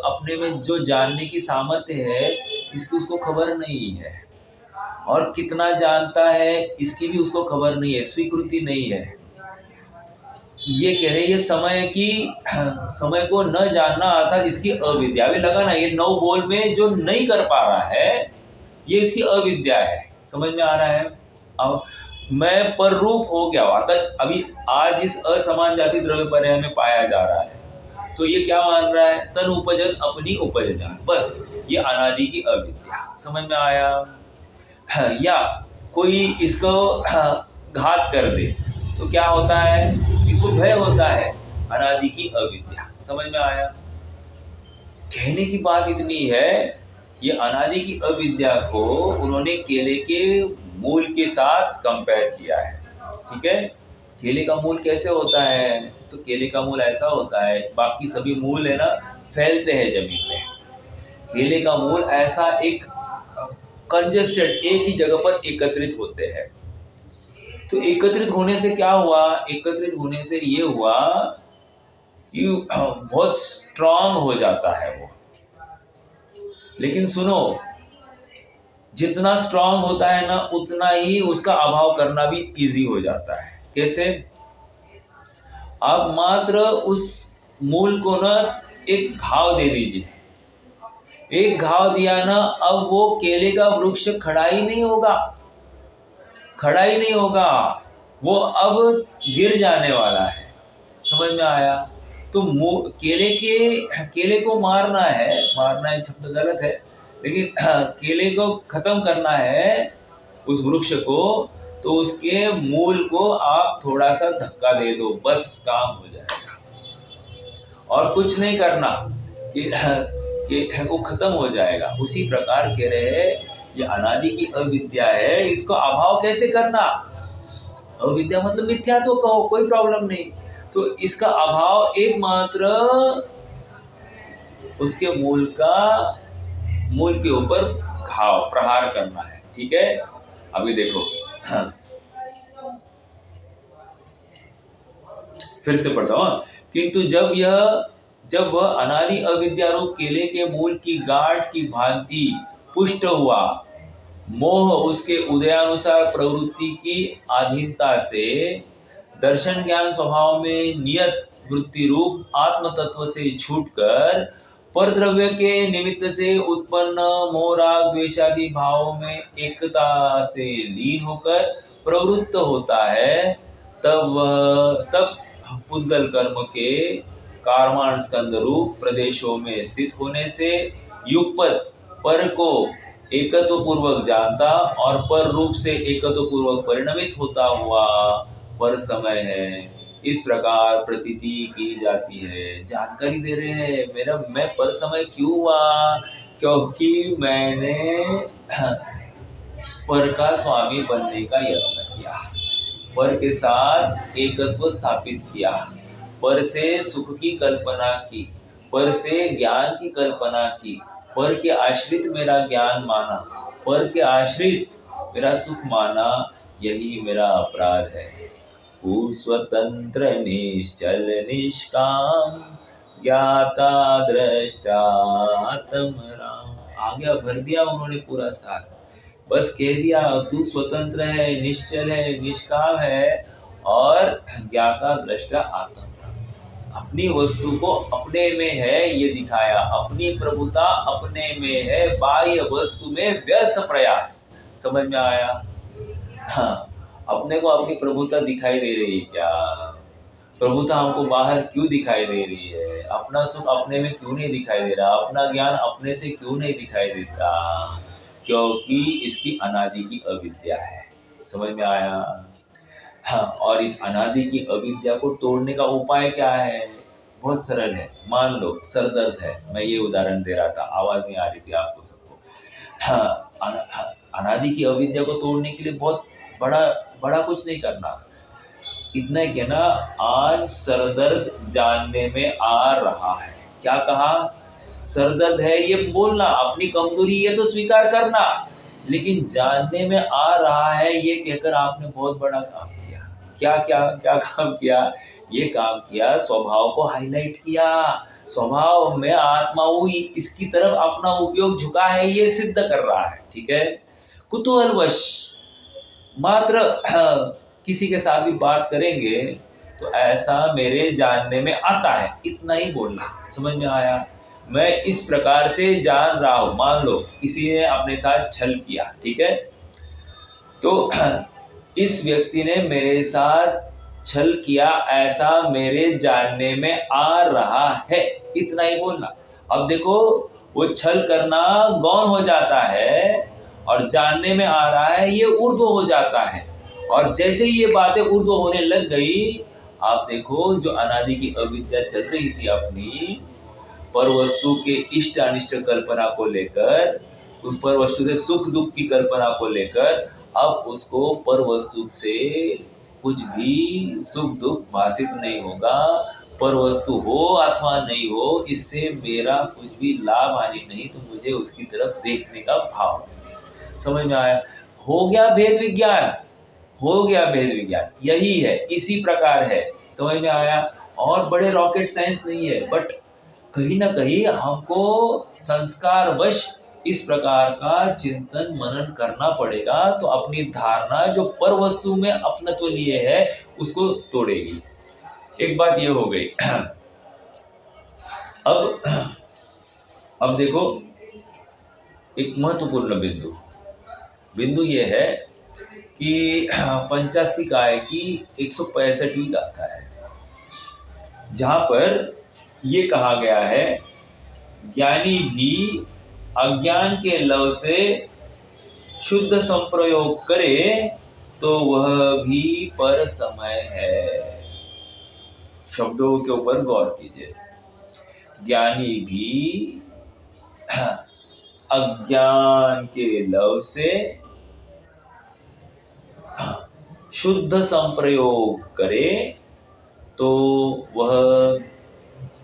अपने में जो जानने की सामर्थ्य है इसकी उसको खबर नहीं है, और कितना जानता है इसकी भी उसको खबर नहीं है, स्वीकृति नहीं है। ये कह रहे ये समय को न जानना अर्थात इसकी अविद्या। भी लगा ना, ये 9 बोल में जो नहीं कर पा रहा है ये इसकी अविद्या है। समझ में आ रहा है? अब मैं पर रूप हो गया, अर्थात अभी आज इस असमान जाति द्रव्य पर्याय में पाया जा रहा है, तो ये क्या मान रहा है? तन उपजत अपनी उपज जान, बस ये अनादि की अविद्या। समझ में आया? या कोई इसको घात कर दे तो क्या होता है? इसको भय होता है, अनादि की अविद्या। समझ में आया? कहने की बात इतनी है, ये अनादि की अविद्या को उन्होंने केले के मूल के साथ कंपेयर किया है। ठीक है, केले का मूल कैसे होता है? तो केले का मूल ऐसा होता है, बाकी सभी मूल है ना फैलते हैं जमीन में, केले का मूल ऐसा एक कंजेस्टेड एक ही जगह पर एकत्रित होते हैं। तो एकत्रित होने से क्या हुआ? एकत्रित होने से ये हुआ कि बहुत स्ट्रांग हो जाता है वो। लेकिन सुनो, जितना स्ट्रांग होता है ना उतना ही उसका अभाव करना भी इजी हो जाता है। कैसे? आप मात्र उस मूल को ना एक घाव दे दीजिए, एक घाव दिया ना, अब वो केले का वृक्ष खड़ा ही नहीं होगा, खड़ा ही नहीं होगा, वो अब गिर जाने वाला है। समझ में आया? तो केले को मारना है शब्द गलत है, लेकिन केले को खत्म करना है उस वृक्ष को, तो उसके मूल को आप थोड़ा सा धक्का दे दो, बस काम हो जाएगा। और कुछ नहीं करना कि वो खत्म हो जाएगा। उसी प्रकार कह रहे ये अनादि की अविद्या है, इसको अभाव कैसे करना? अविद्या मतलब मिथ्या तो कहो, कोई प्रॉब्लम नहीं। तो इसका अभाव एकमात्र उसके मूल के ऊपर घाव प्रहार करना है। ठीक है, अभी देखो फिर से पढ़ता हूं। किंतु जब वह अनादि अविद्या रूप केले के मूल की गांठ की भांति पुष्ट हुआ, मोह उसके उदयानुसार प्रवृत्ति की अधीनता से दर्शन ज्ञान स्वभाव में नियत वृत्ति रूप आत्म तत्व से छूटकर परद्रव्य के निमित्त से उत्पन्न मोह राग द्वेषादि भावों में एकता से लीन होकर प्रवृत्त होता है, तब पुद्गल कर्म के कार्माण स्कंद रूप प्रदेशों में स्थित होने से युगपत पर को एकत्व पूर्वक जानता और पर रूप से एकत्व पूर्वक परिणमित होता हुआ पर समय है, इस प्रकार प्रतीति की जाती है। जानकारी दे रहे हैं मैं पर समय क्यों हुआ? क्योंकि मैंने पर का स्वामी बनने का यत्न किया। पर के साथ एकत्व स्थापित किया, पर से सुख की कल्पना की, पर से ज्ञान की कल्पना की, पर के आश्रित मेरा ज्ञान माना, पर के आश्रित मेरा सुख माना, यही मेरा अपराध है। तू स्वतंत्र निश्चल निष्काम, ज्ञाता दृष्टा आत्मराम। आगे भर दिया उन्होंने पूरा सार, बस कह दिया तू स्वतंत्र है, निश्चल है, निष्काम है और ज्ञाता दृष्टा आत्मराम। अपनी वस्तु को अपने में है ये दिखाया, अपनी प्रभुता अपने में है, बाह्य वस्तु में व्यर्थ प्रयास। समझ में आया? हाँ, अपने को अपनी प्रभुता दिखाई दे रही है क्या? प्रभुता हमको बाहर क्यों दिखाई दे रही है? अपना सुख अपने में क्यों नहीं दिखाई दे रहा? अपना ज्ञान अपने से क्यों नहीं दिखाई देता? क्योंकि इसकी अनादि की अविद्या है। समझ में आया? हाँ, और इस अनादि की अविद्या को तोड़ने का उपाय क्या है? बहुत सरल है। मान लो सर दर्द है, मैं ये उदाहरण दे रहा था, आवाज नहीं आ रही थी आपको सबको। हाँ, अनादि की अविद्या को तोड़ने के लिए बहुत बड़ा कुछ नहीं करना, इतना ही कहना आज सर दर्द जानने में आ रहा है। क्या कहा? सर दर्द है ये बोलना, अपनी कमजोरी ये तो स्वीकार करना, लेकिन जानने में आ रहा है ये कहकर आपने बहुत बड़ा काम किया। क्या काम किया? ये काम किया, स्वभाव को हाईलाइट किया, स्वभाव में आत्मा इसकी तरफ अपना उपयोग झुका है ये सिद्ध कर रहा है। ठीक है, कुतूहलवश मात्र किसी के साथ भी बात करेंगे तो ऐसा मेरे जानने में आता है, इतना ही बोलना। समझ में आया? मैं इस प्रकार से जान रहा हूं। मान लो किसी ने अपने साथ छल किया, ठीक है, तो इस व्यक्ति ने मेरे साथ छल किया ऐसा मेरे जानने में आ रहा है, इतना ही बोलना। अब देखो वो छल करना गौण हो जाता है और जानने में आ रहा है ये ऊर्ध्व हो जाता है। और जैसे ही ये बातें ऊर्ध्व होने लग गई, आप देखो जो अनादि की अविद्या चल रही थी अपनी पर वस्तु के इष्ट अनिष्ट कल्पना को लेकर, उस पर वस्तु से सुख दुख की कल्पना को लेकर, अब उसको पर वस्तु से कुछ भी सुख दुख भाषित नहीं होगा। पर वस्तु हो अथवा नहीं हो, इससे मेरा कुछ भी लाभ हानि नहीं, तो मुझे उसकी तरफ देखने का भाव। समझ में आया? हो गया भेद विज्ञान, हो गया भेद विज्ञान, यही है, इसी प्रकार है। समझ में आया? और बड़े रॉकेट साइंस नहीं है, बट कहीं ना कहीं हमको संस्कारवश इस प्रकार का चिंतन मनन करना पड़ेगा, तो अपनी धारणा जो पर वस्तु में अपनत्व लिए है उसको तोड़ेगी। एक बात ये हो गई। अब देखो एक महत्वपूर्ण बिंदु ये है कि पंचास्तिकाय की 165वीं गाथा है, जहां पर ये कहा गया है ज्ञानी भी अज्ञान के लव से शुद्ध संप्रयोग करे तो वह भी पर समय है। शब्दों के ऊपर गौर कीजिए। ज्ञानी भी अज्ञान के लव से शुद्ध संप्रयोग करे तो वह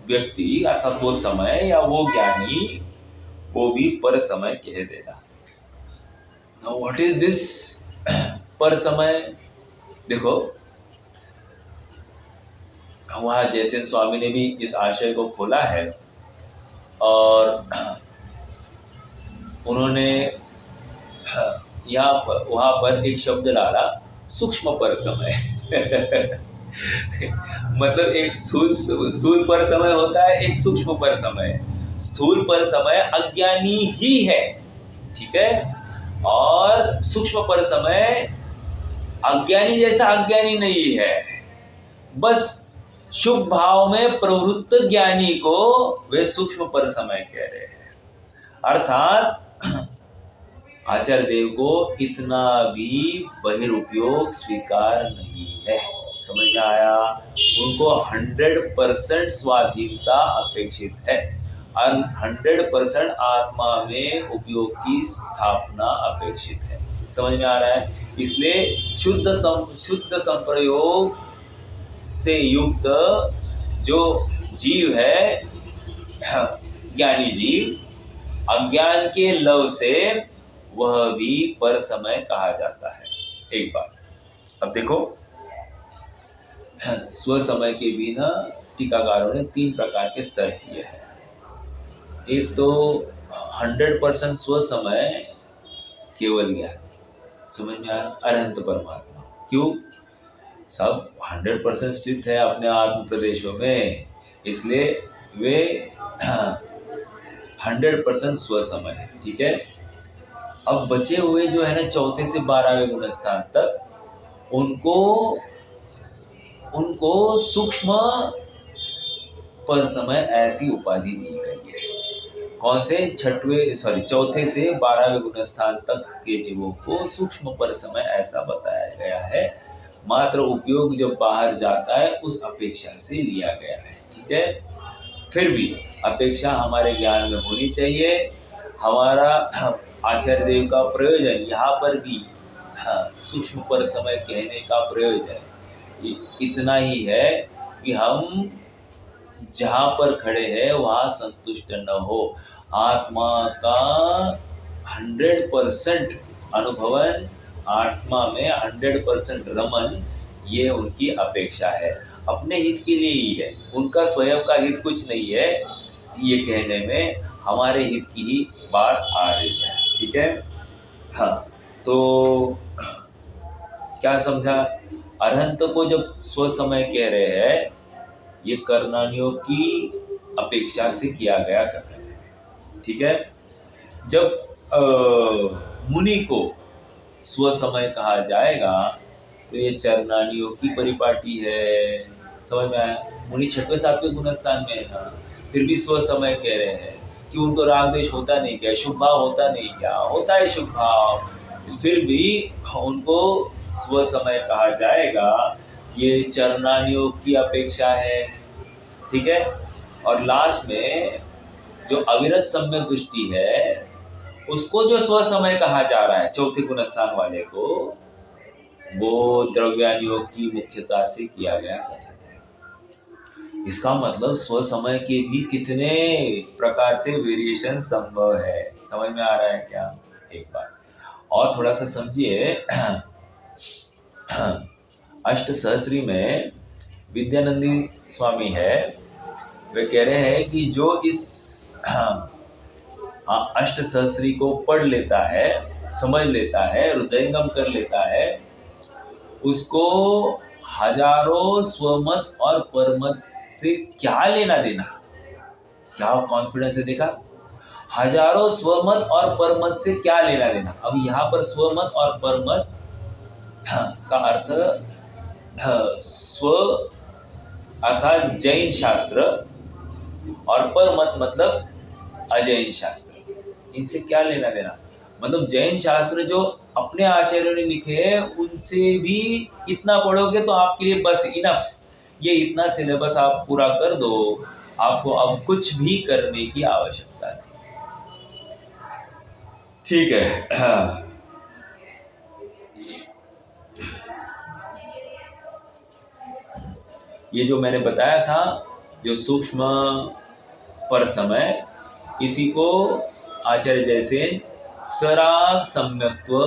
व्यक्ति अर्थात वो समय या वो ज्ञानी वो भी पर समय कह देगा। नाउ व्हाट इज दिस पर समय? देखो वहाँ जयसेन स्वामी ने भी इस आशय को खोला है और उन्होंने वहां पर एक शब्द डाला, सूक्ष्म पर समय। मतलब एक स्थूल पर समय होता है, एक सूक्ष्म पर समय। स्थूल पर समय अज्ञानी ही है, ठीक है, और सूक्ष्म पर समय अज्ञानी जैसा अज्ञानी नहीं है। बस शुभ भाव में प्रवृत्त ज्ञानी को वे सूक्ष्म पर समय कह रहे हैं। अर्थात आचार्य देव को इतना भी बहिरुपयोग स्वीकार नहीं है। समझ में आया? उनको 100% स्वाधीनता अपेक्षित है और 100% आत्मा में उपयोग की स्थापना अपेक्षित है। समझ में आ रहा है? इसलिए शुद्ध संप्रयोग से युक्त जो जीव है, ज्ञानी जीव, अज्ञान के लव से वह भी पर समय कहा जाता है। एक बात अब देखो, स्व समय के भी ना टीकाकारों ने 3 प्रकार के स्तर किए हैं। एक तो 100% स्व समय केवल ज्ञान, समझ में आया, अरहंत परमात्मा। क्यों? सब 100% स्थित है अपने आत्म प्रदेशों में, इसलिए वे 100% स्व समय है। ठीक है। अब बचे हुए जो है ना 4 से 12वें गुण स्थान तक, उनको सूक्ष्म पर समय ऐसी उपाधि दी गई है। कौन से? 4 से 12वें गुण स्थान तक के जीवों को सूक्ष्म पर समय ऐसा बताया गया है। मात्र उपयोग जब बाहर जाता है उस अपेक्षा से लिया गया है। ठीक है। फिर भी अपेक्षा हमारे ज्ञान में होनी चाहिए। हमारा आचार्य देव का प्रयोजन यहाँ पर भी सूक्ष्म पर समय कहने का प्रयोजन इतना ही है कि हम जहाँ पर खड़े हैं वहाँ संतुष्ट न हो, आत्मा का 100% अनुभवन, आत्मा में 100% रमन, ये उनकी अपेक्षा है। अपने हित के लिए ही है, उनका स्वयं का हित कुछ नहीं है। ये कहने में हमारे हित की ही बात आ रही है। ठीक है। हाँ, तो क्या समझा? अरहंत को जब स्व समय कह रहे हैं, ये कर्णानियों की अपेक्षा से किया गया कथन है। ठीक है। जब मुनि को स्व समय कहा जाएगा तो ये चरनानियों की परिपाटी है। समझ में आया? मुनि 6वें 7वें गुण स्थान में है ना, फिर भी स्व समय कह रहे हैं कि उनको राग द्वेष होता नहीं क्या, शुभ भाव होता नहीं क्या? होता है शुभ भाव, फिर भी उनको स्व समय कहा जाएगा। ये चरनानियों की अपेक्षा है। ठीक है। और लास्ट में जो अविरत सम्यक दृष्टि है, उसको जो स्व समय कहा जा रहा है 4थे गुण स्थान वाले को, वो द्रव्यानियों की मुख्यता से किया गया कथन है। इसका मतलब स्व समय के भी कितने प्रकार से वेरिएशन संभव है। समझ में आ रहा है क्या? एक बार और थोड़ा सा समझिए। अष्ट सहस्त्री में विद्यानंदी स्वामी है, वे कह रहे हैं कि जो इस अष्ट सहस्त्री को पढ़ लेता है, समझ लेता है, हृदयंगम कर लेता है, उसको हजारों स्वमत और परमत से क्या लेना देना। क्या कॉन्फिडेंस है, देखा? हजारों स्वमत और परमत से क्या लेना देना। अब यहाँ पर स्वमत और परमत का अर्थ स्व अर्थात जैन शास्त्र, और परमत मतलब अजैन शास्त्र। इनसे क्या लेना देना? मतलब जैन शास्त्र जो अपने आचार्यों ने लिखे हैं, उनसे भी इतना पढ़ोगे तो आपके लिए बस इनफ, ये इतना सिलेबस आप पूरा कर दो, आपको अब कुछ भी करने की आवश्यकता नहीं। ठीक है। ये जो मैंने बताया था, जो सूक्ष्म पर समय, इसी को आचार्य जयसेन सराग सम्यक्त्व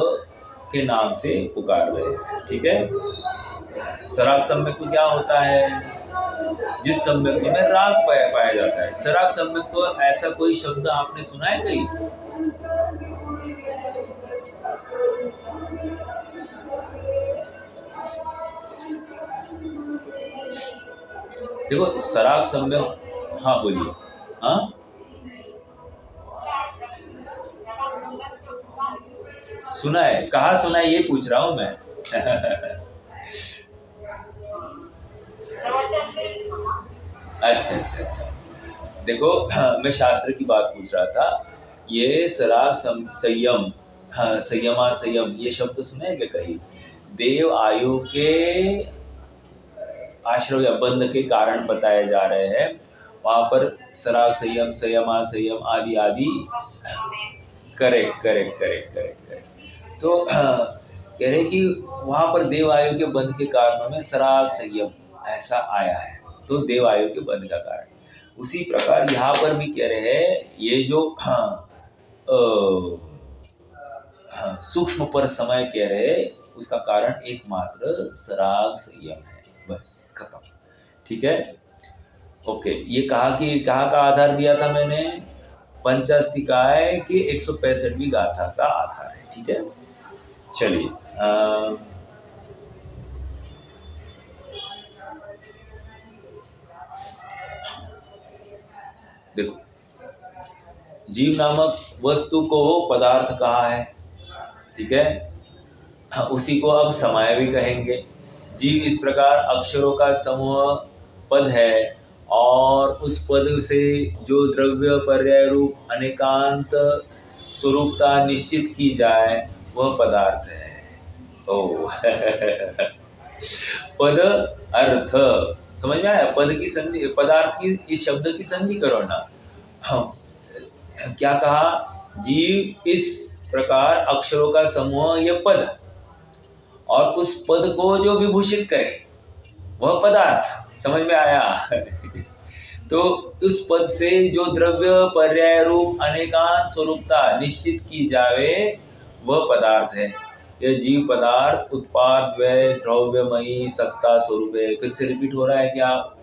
के नाम से पुकार रहे हैं। ठीक है। सराग सम्यक्त्व क्या होता है? जिस सम्यक्त्व में राग पाया जाता है। सराग सम्यक्त्व ऐसा कोई शब्द आपने सुना है कहीं? देखो, सराग सम्यक, हाँ बोलिए। हाँ, सुना है? कहाँ सुना है, ये पूछ रहा हूं मैं। अच्छा। देखो, मैं शास्त्र की बात पूछ रहा था। ये सराग संयम, हाँ, संयमा संयम, ये शब्द सुना है क्या कहीं? देव आयु के आश्रय या बंध के कारण बताए जा रहे हैं। वहां पर सराग संयम, संयमा संयम आदि आदि। करेक्ट। तो कह रहे कि वहां पर देव आयु के बंध के कारणों में सराग संयम ऐसा आया है, तो देव आयु के बंध का कारण। उसी प्रकार यहाँ पर भी कह रहे हैं ये जो सूक्ष्म पर समय कह रहे उसका कारण एकमात्र सराग संयम है, बस खत्म। ठीक है, ओके। ये कहा कि कहाँ का आधार दिया था मैंने, पंचास्तिकाय के 165वीं गाथा का आधार है। ठीक है, चलिए देखो, जीव नामक वस्तु को पदार्थ कहा है, ठीक है, उसी को अब समय भी कहेंगे। जीव इस प्रकार अक्षरों का समूह पद है और उस पद से जो द्रव्य पर्याय रूप अनेकांत स्वरूपता निश्चित की जाए वह पदार्थ है। ओ पद अर्थ समझ में आया? पद की संधि, पदार्थ की इस शब्द की संधि करो ना। हाँ, क्या कहा? जीव इस प्रकार अक्षरों का समूह ये पद, और उस पद को जो विभूषित करे वह पदार्थ। समझ में आया? तो उस पद से जो द्रव्य पर्याय रूप अनेकांत स्वरूपता निश्चित की जावे वह पदार्थ है। यह जीव पदार्थ उत्पाद व्यय द्रव्यमयी सत्ता स्वरूप है। फिर से रिपीट हो रहा है क्या?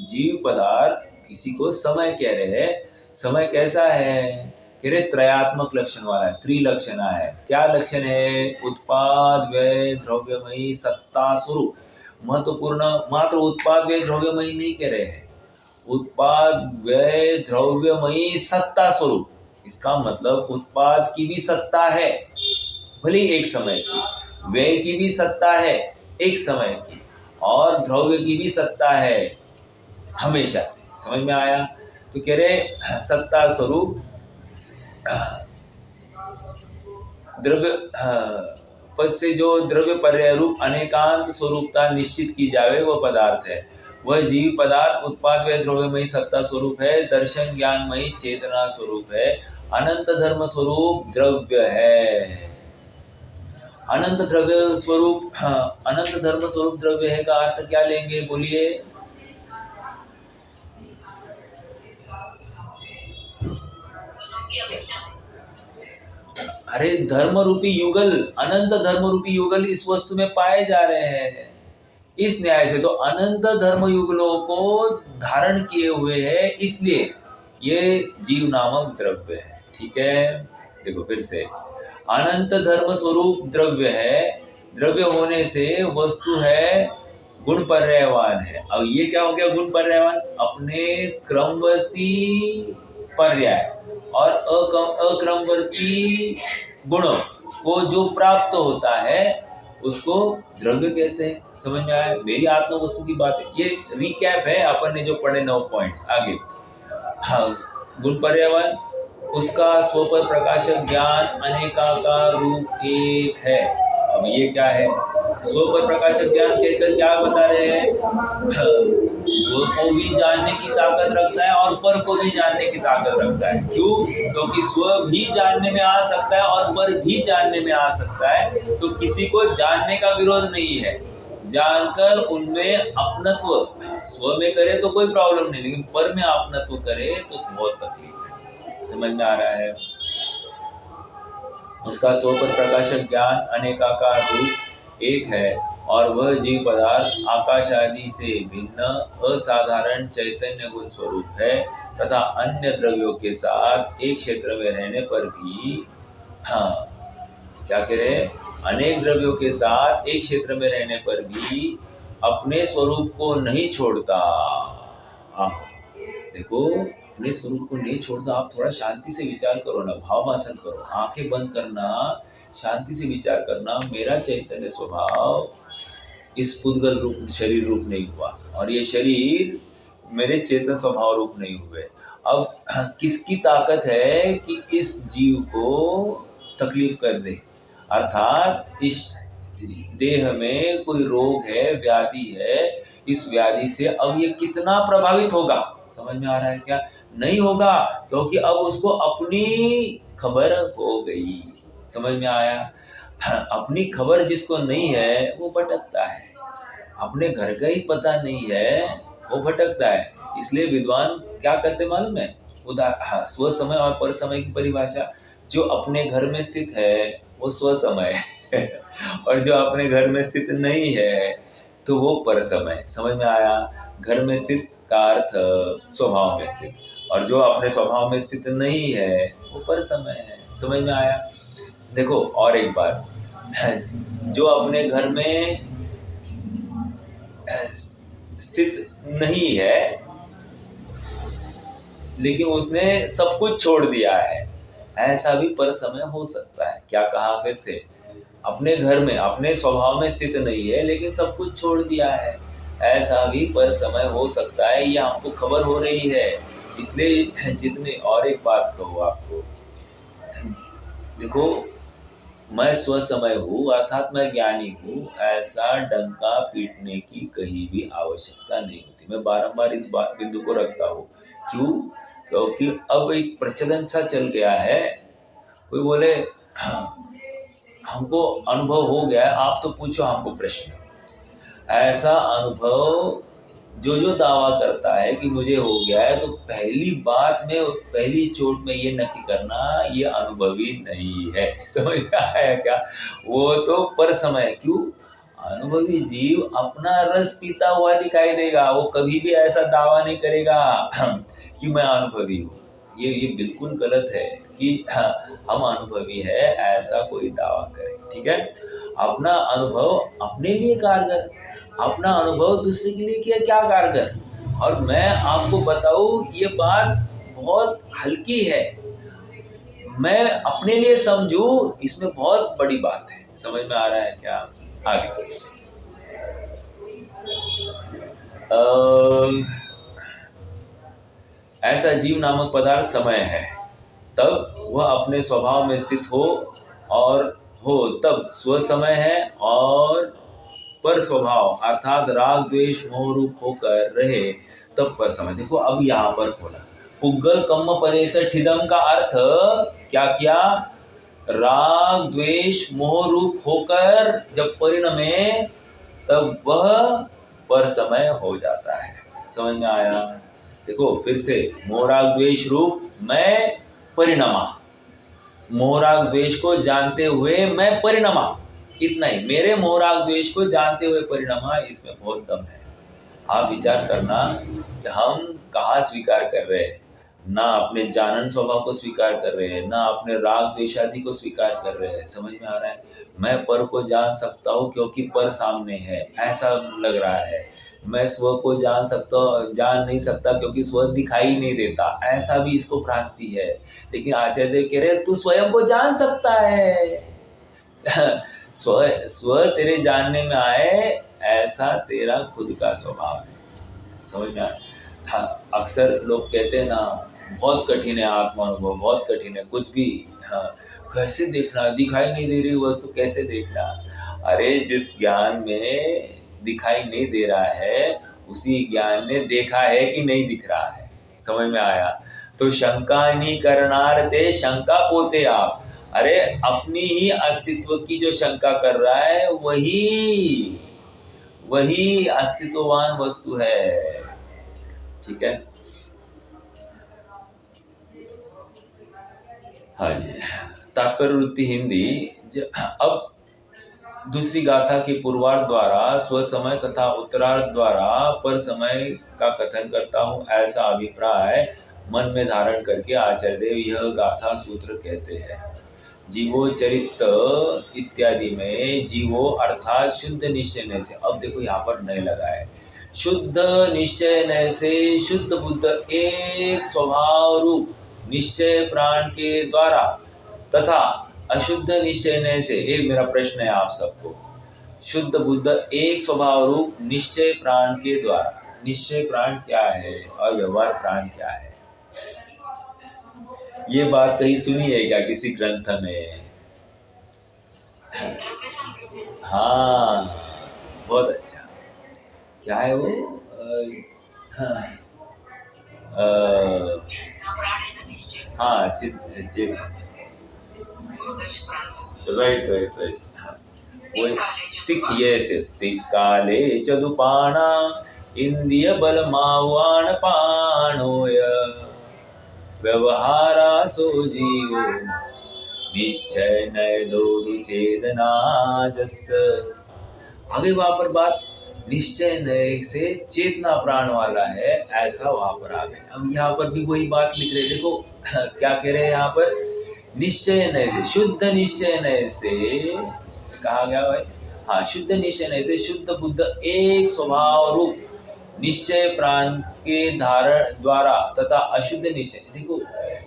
जीव पदार्थ इसी को समय कह रहे हैं। समय कैसा है? कह रहे त्रयात्मक लक्षण वाला है, त्रिलक्षणा है। क्या लक्षण है? उत्पाद व्यय द्रव्यमयी सत्ता स्वरूप। महत्वपूर्ण, मात्र उत्पाद व्यय द्रव्यमयी नहीं कह रहे हैं, उत्पाद व्यय द्रव्यमयी सत्ता स्वरूप। इसका मतलब उत्पाद की भी सत्ता है भले एक समय की, व्यय की भी सत्ता है एक समय की, और द्रव्य की भी सत्ता है हमेशा। समझ में आया? तो कह रहे सत्ता स्वरूप द्रव्य पद से जो द्रव्य पर्याय रूप अनेकांत स्वरूपता निश्चित की जावे वह पदार्थ है। वह जीव पदार्थ उत्पाद व द्रव्यमयी सत्ता स्वरूप है, दर्शन ज्ञानमयी चेतना स्वरूप है, अनंत धर्म स्वरूप द्रव्य है। अनंत द्रव्य स्वरूप, अनंत धर्म स्वरूप द्रव्य है का अर्थ क्या लेंगे? बोलिए। अरे धर्म रूपी युगल, अनंत धर्म रूपी युगल इस वस्तु में पाए जा रहे हैं। इस न्याय से तो अनंत धर्म युगलों को धारण किए हुए है, इसलिए ये जीव नामक द्रव्य है। ठीक है, देखो फिर से, अनंत धर्म स्वरूप द्रव्य है। द्रव्य होने से वस्तु है गुण पर्यायवान है। अब ये क्या हो गया गुण पर्यायवान? अपने क्रमवर्ती पर्याय और अक्रमवर्ती गुणों को जो प्राप्त होता है उसको द्रव्य कहते हैं। समझ में आया? मेरी आत्म वस्तु की बात है, ये रिकैप है अपन ने जो पढ़े 9 पॉइंट्स। आगे, हाँ, गुण पर्यायवान, उसका स्वपर प्रकाशक ज्ञान अनेकाकार रूप एक है। अब ये क्या है? स्वपर प्रकाशक ज्ञान कहकर क्या बता रहे हैं? स्व को भी जानने की ताकत रखता है और पर को भी जानने की ताकत रखता है। क्यों? क्योंकि स्व भी जानने में आ सकता है और पर भी जानने में आ सकता है। तो किसी को जानने का विरोध नहीं है, जानकर उनमें अपनत्व स्व में करे तो कोई प्रॉब्लम नहीं, लेकिन पर में अपनत्व करे तो बहुत तकलीफ है। समझ में आ रहा है? उसका स्वपर प्रकाशक ज्ञान अनेकाकार रूप एक है, और वह जीव पदार्थ आकाश आदि से भिन्न असाधारण चैतन्य गुण स्वरूप है तथा अन्य द्रव्यों के साथ एक क्षेत्र में रहने पर भी, हाँ क्या कह रहे हैं? अनेक द्रव्यों के साथ एक क्षेत्र में रहने पर भी अपने स्वरूप को नहीं छोड़ता। देखो, अपने स्वरूप को नहीं छोड़ता। आप थोड़ा शांति से विचार करो ना, भावासन करो, आंखें बंद करना, शांति से विचार करना। मेरा चैतन्य स्वभाव इस पुद्गल रूप शरीर रूप नहीं हुआ, और ये शरीर मेरे चेतन स्वभाव रूप नहीं हुए। अब किसकी ताकत है कि इस जीव को तकलीफ कर दे? अर्थात इस देह में कोई रोग है, व्याधि है, इस व्याधि से अब ये कितना प्रभावित होगा? समझ में आ रहा है क्या? नहीं होगा, क्योंकि अब उसको अपनी खबर हो गई। समझ में आया? अपनी खबर जिसको नहीं है वो भटकता है, अपने घर का ही पता नहीं है वो भटकता है। इसलिए विद्वान क्या करते मालूम है? हाँ, स्व समय और पर समय की परिभाषा, जो अपने घर में स्थित है वो स्व समय है और जो अपने घर में स्थित नहीं है तो वो पर समय। समझ में आया? घर में स्थित का अर्थ स्वभाव में स्थित, और जो अपने स्वभाव में स्थित नहीं है वो पर समय है। समझ में आया? देखो और एक बात, जो अपने घर में स्थित नहीं है लेकिन उसने सब कुछ छोड़ दिया है, ऐसा भी पर समय हो सकता है। क्या कहा फिर से? अपने घर में अपने स्वभाव में स्थित नहीं है लेकिन सब कुछ छोड़ दिया है, ऐसा भी पर समय हो सकता है। ये हमको खबर हो रही है। इसलिए जितने, और एक बात कहूँ आपको, देखो मैं स्व समय हूँ अर्थात मैं ज्ञानी हूँ, ऐसा डंका पीटने की कहीं भी आवश्यकता नहीं होती। मैं बारंबार इस बात बिंदु को रखता हूँ। क्यों? क्योंकि अब एक प्रचलन सा चल गया है। कोई बोले हमको अनुभव हो गया है, आप तो पूछो हमको प्रश्न। ऐसा अनुभव जो जो दावा करता है कि मुझे हो गया है, तो पहली बात में पहली चोट में ये नक्की करना ये अनुभवी नहीं है। समझ में आया क्या? वो तो पर समय। क्यों? अनुभवी जीव अपना रस पीता हुआ दिखाई देगा, वो कभी भी ऐसा दावा नहीं करेगा कि मैं अनुभवी हूँ। ये बिल्कुल गलत है कि हम अनुभवी है ऐसा कोई दावा करे। ठीक है? अपना अनुभव अपने लिए कारगर, अपना अनुभव दूसरे के लिए किया क्या कारगर। और मैं आपको बताऊं ये बात बहुत हल्की है, मैं अपने लिए समझूं इसमें बहुत बड़ी बात है। समझ में आ रहा है क्या? आगे ऐसा जीव नामक पदार्थ समय है, तब वह अपने स्वभाव में स्थित हो और हो तब स्व समय है, और पर स्वभाव अर्थात राग द्वेष मोह रूप होकर रहे तब पर समय। देखो अब यहाँ पर खोला, पुग्गल कम्म पदेश ठिदम का अर्थ क्या किया? राग द्वेष मोह रूप होकर जब परिणमे तब वह पर समय हो जाता है। समझ में आया? देखो फिर से, मोह राग द्वेष रूप मैं परिणमा, मोह राग द्वेष को जानते हुए मैं परिणमा, इतना ही। मेरे मोह राग द्वेष को जानते हुए परिणमा, इसमें बहुत दम है। आप विचार करना कि हम कहाँ स्वीकार कर रहे हैं, ना अपने जानन स्वभाव को स्वीकार कर रहे हैं, ना अपने राग द्वेषादि को स्वीकार कर रहे हैं। समझ में आ रहा है? मैं पर को जान सकता हूँ क्योंकि पर सामने है, ऐसा लग रहा है। मैं स्व को जान नहीं सकता क्योंकि स्व दिखाई नहीं देता, ऐसा भी इसको भ्रांति है। लेकिन आचार्य देव कह रहे तू स्वयं को जान सकता है स्व तेरे जानने में आए, ऐसा तेरा खुद का स्वभाव है। समझ में आया? हाँ, अक्सर लोग कहते हैं ना बहुत कठिन है आत्मानुभव, बहुत कठिन है कुछ भी। हाँ, कैसे देखना, दिखाई नहीं दे रही वस्तु कैसे देखना? अरे जिस ज्ञान में दिखाई नहीं दे रहा है उसी ज्ञान ने देखा है कि नहीं दिख रहा है। समझ में आया? तो शंका नहीं करनार्थे शंका पोते आप। अरे अपनी ही अस्तित्व की जो शंका कर रहा है वही अस्तित्ववान वस्तु है। ठीक है? हाँ जी, तात्पर्य वृत्ति हिंदी। अब दूसरी गाथा के पूर्वार्ध द्वारा स्व समय तथा उत्तरार्ध द्वारा पर समय का कथन करता हूँ, ऐसा अभिप्राय मन में धारण करके आचार्य देव यह गाथा सूत्र कहते हैं। जीवो चरित इत्यादि में जीवो अर्थात शुद्ध निश्चय से, अब देखो यहाँ पर नए लगा है, शुद्ध निश्चय से शुद्ध बुद्ध एक स्वभाव रूप निश्चय प्राण के द्वारा तथा अशुद्ध निश्चय से। एक मेरा प्रश्न है आप सबको, शुद्ध बुद्ध एक स्वभाव रूप निश्चय प्राण के द्वारा, निश्चय प्राण क्या है और व्यवहार प्राण क्या है? ये बात कहीं सुनी है क्या किसी ग्रंथ में? हाँ, बहुत अच्छा। क्या है वो? हाँ, चित राइट राइट राइट। हाँ वही तिक ये से तिक्काले चदुपाणा इंद्रिय बल मावाण पाणोय व्यवहारा सो जीवो निश्चय नय दो चेदना जस। आगे वहां पर बात निश्चय नय से चेतना प्राण वाला है, ऐसा वहां पर आ गए। अब यहाँ पर भी वही बात लिख रहे, देखो क्या कह रहे हैं यहाँ पर, निश्चय नय से, शुद्ध निश्चय नय से कहा गया भाई। हाँ, शुद्ध निश्चय नय से शुद्ध बुद्ध एक स्वभाव रूप निश्चय प्राण के धारण द्वारा तथा अशुद्ध निश्चय, देखो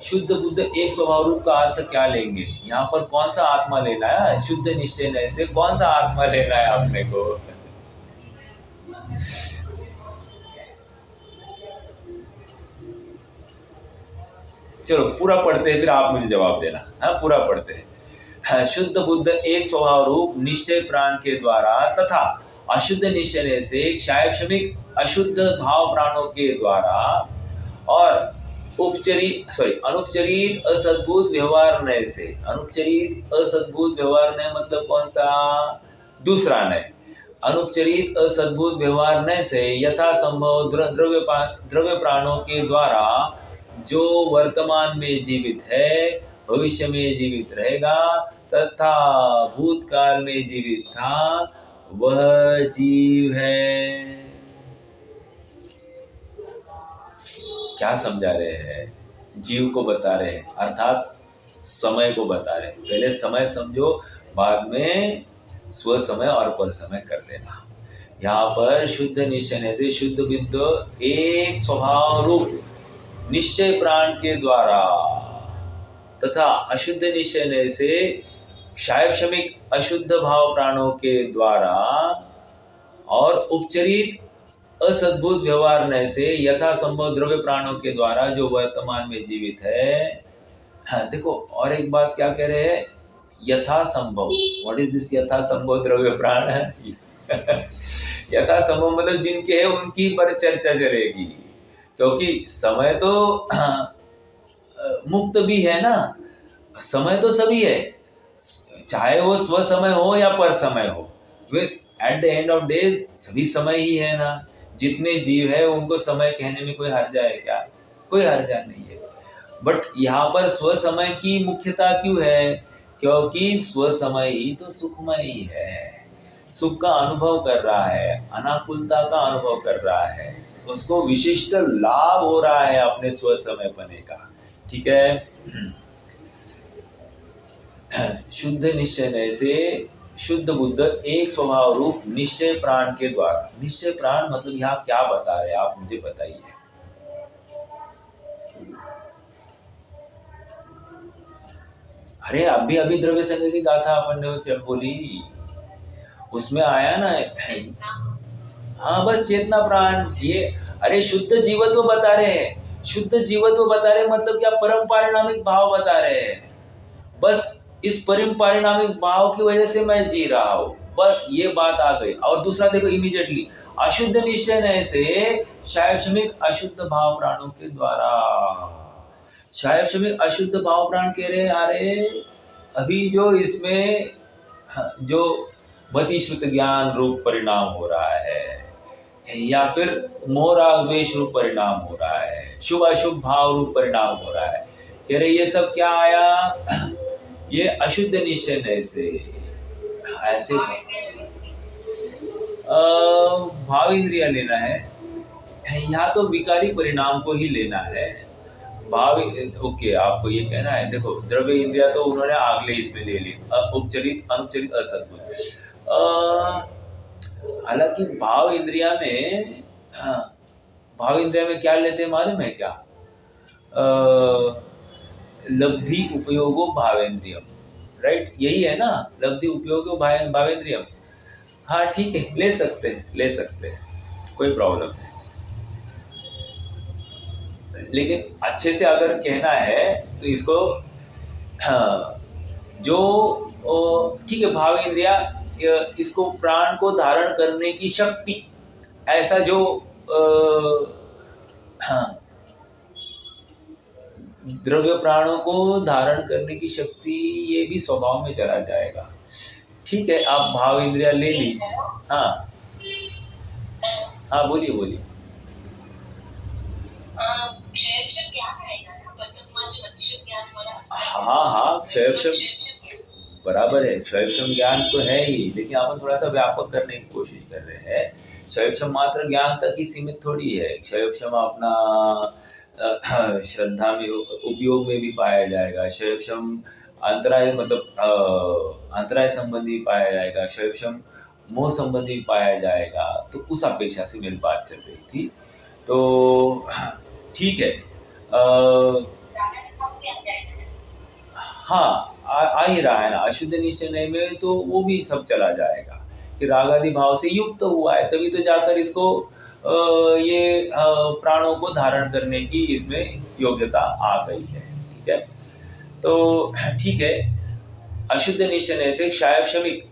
शुद्ध बुद्ध एक स्वभाव रूप का अर्थ क्या लेंगे यहाँ पर, कौन सा आत्मा लेना है, शुद्ध निश्चय नय से कौन सा आत्मा लेना है अपने को। चलो पूरा पढ़ते हैं, फिर आप मुझे जवाब देना। हाँ पूरा पढ़ते हैं। हाँ, शुद्ध बुद्ध एक स्वभाव रूप निश्चय प्राण के द्वारा तथा अशुद्ध निश्चय से क्षायक्षमिक अशुद्ध भाव प्राणों के द्वारा और अनुपचरित असद्भुत व्यवहार नय से, अनुपचरित असद्भुत व्यवहार नय मतलब कौन सा, दूसरा नय, अनुपचरित असद्भुत व्यवहार नय से यथा संभव द्रव्य प्राणों के द्वारा जो वर्तमान में जीवित है, भविष्य में जीवित रहेगा तथा भूतकाल में जीवित था, वह जीव है। क्या समझा रहे हैं, जीव को बता रहे हैं, अर्थात समय को बता रहे हैं। पहले समय समझो, बाद में स्व समय और पर समय कर देना। यहाँ पर शुद्ध निश्चय से शुद्ध बुद्ध एक स्वभाव रूप निश्चय प्राण के द्वारा तथा अशुद्ध निश्चय से क्षायक्षमिक अशुद्ध भाव प्राणों के द्वारा और उपचरित असद्भुत व्यवहार नय से यथा संभव द्रव्य प्राणों के द्वारा जो वर्तमान में जीवित है। हाँ देखो, और एक बात क्या कह रहे हैं, यथा संभव, व्हाट इज दिस यथा संभव द्रव्य प्राण है। यथा संभव मतलब जिनके है उनकी पर चर्चा चलेगी, क्योंकि समय तो मुक्त भी है ना, समय तो सभी है, चाहे वो स्व समय हो या पर समय हो, way at the end of day सभी समय ही है ना। जितने जीव है उनको समय कहने में कोई हर्जा है क्या, कोई हर्जा नहीं है। बट यहाँ पर स्व समय की मुख्यता क्यों है, क्योंकि स्व समय ही तो सुखमय ही है, सुख का अनुभव कर रहा है, अनाकुलता का अनुभव कर रहा है, उसको विशिष्ट लाभ हो रहा है अपने स्व समय पने का। ठीक है। शुद्ध निश्चय से शुद्ध बुद्ध एक स्वभाव रूप निश्चय प्राण के द्वारा, निश्चय प्राण मतलब यहाँ क्या बता रहे हैं आप मुझे बताइए। अरे अभी अभी द्रव्य संघ की गाथा अपन ने चल बोली, उसमें आया ना। हाँ बस चेतना प्राण, ये अरे शुद्ध जीवत्व बता रहे हैं, शुद्ध जीवत्व बता रहे मतलब क्या, परम पारिणामिक भाव बता रहे हैं। बस इस परम पारिणामिक भाव की वजह से मैं जी रहा हूं, बस ये बात आ गई। और दूसरा देखो इमीडिएटली, अशुद्ध निश्चय से क्षायक्षमिक अशुद्ध भाव प्राणों के द्वारा, क्षायक्षमिक अशुद्ध भाव प्राण कह रहे आ रहे अभी जो इसमें जो मतिश्रुत ज्ञान रूप परिणाम हो रहा है, या फिर मोह राग द्वेष रूप परिणाम हो रहा है, शुभ अशुभ भाव रूप परिणाम हो रहा है, कह रहे ये सब क्या आया, ये अशुद्ध निश्चय से ऐसे भाव इंद्रिया लेना है, यहाँ तो विकारी परिणाम को ही लेना है। भाव ओके, आपको ये कहना है, देखो द्रव्य इंद्रिया तो उन्होंने अगले इसमें ले ली, उपचरित अनुपचरित असद्भुत। हालांकि भाव इंद्रिया में, हाँ भाव इंद्रिया में क्या लेते हैं मालूम है क्या, लब्धि उपयोगो भावेंद्रियम, राइट, यही है ना, लब्धि उपयोगो भावेंद्रियम। हाँ ठीक है, ले सकते हैं, ले सकते हैं, कोई प्रॉब्लम नहीं। लेकिन अच्छे से अगर कहना है तो इसको, हाँ, जो ठीक है भाव इंद्रिया, इसको प्राण को धारण करने की शक्ति, ऐसा जो हाँ द्रव्य प्राणों को धारण करने की शक्ति, ये भी स्वभाव में चला जाएगा। ठीक है, आप भाव इंद्रिया ले लीजिए। हाँ हाँ, बोलिए बोलिए। हाँ हाँ, क्षयक्षम बराबर है, क्षयक्षम ज्ञान तो है ही, लेकिन अपन थोड़ा सा व्यापक करने की कोशिश कर रहे हैं। क्षयक्षम मात्र ज्ञान तक ही सीमित थोड़ी है। क्षयक्षम अपना श्रद्धा में उपयोग में भी पाया जाएगा। क्षयक्षम अंतराय मतलब अंतराय संबंधी पाया जाएगा। क्षयक्षम मोह संबंधी पाया जाएगा। तो उस अपेक्षा से मेरी बात चल रही थी। तो ठीक है, हाँ, आ ही रहा है ना। अशुद्ध निश्चय में तो वो भी सब चला जाएगा कि राग आदि भाव से युक्त हुआ है, तभी तो जाकर इसको ये प्राणों को धारण करने की इसमें योग्यता आ गई है। ठीक है, तो ठीक है, अशुद्ध निश्चय से क्षायक्षमिक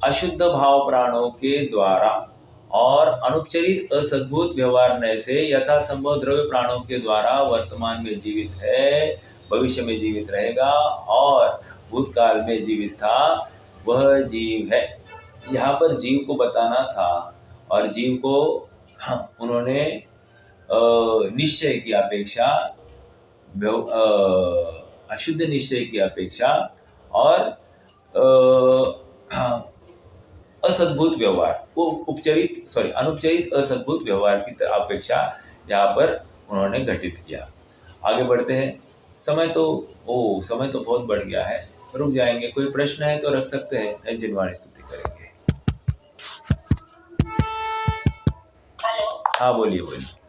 अशुद्ध भाव प्राणों के द्वारा और अनुपचरित असद्भुत व्यवहार नय से यथा संभव द्रव्य प्राणों के द्वारा वर्तमान में जीवित है, भविष्य में जीवित रहेगा और भूतकाल में जीवित था, वह जीव है। यहाँ पर जीव को बताना था, और जीव को उन्होंने निश्चय की अपेक्षा, अशुद्ध निश्चय की अपेक्षा और असद्भुत व्यवहार, अनुपचरित असद्भुत व्यवहार की अपेक्षा यहाँ पर उन्होंने घटित किया। आगे बढ़ते हैं। समय तो बहुत बढ़ गया है, रुक जाएंगे। कोई प्रश्न है तो रख सकते हैं, जिनवाणी स्तुति करेंगे। हाँ बोलिए बोलिए।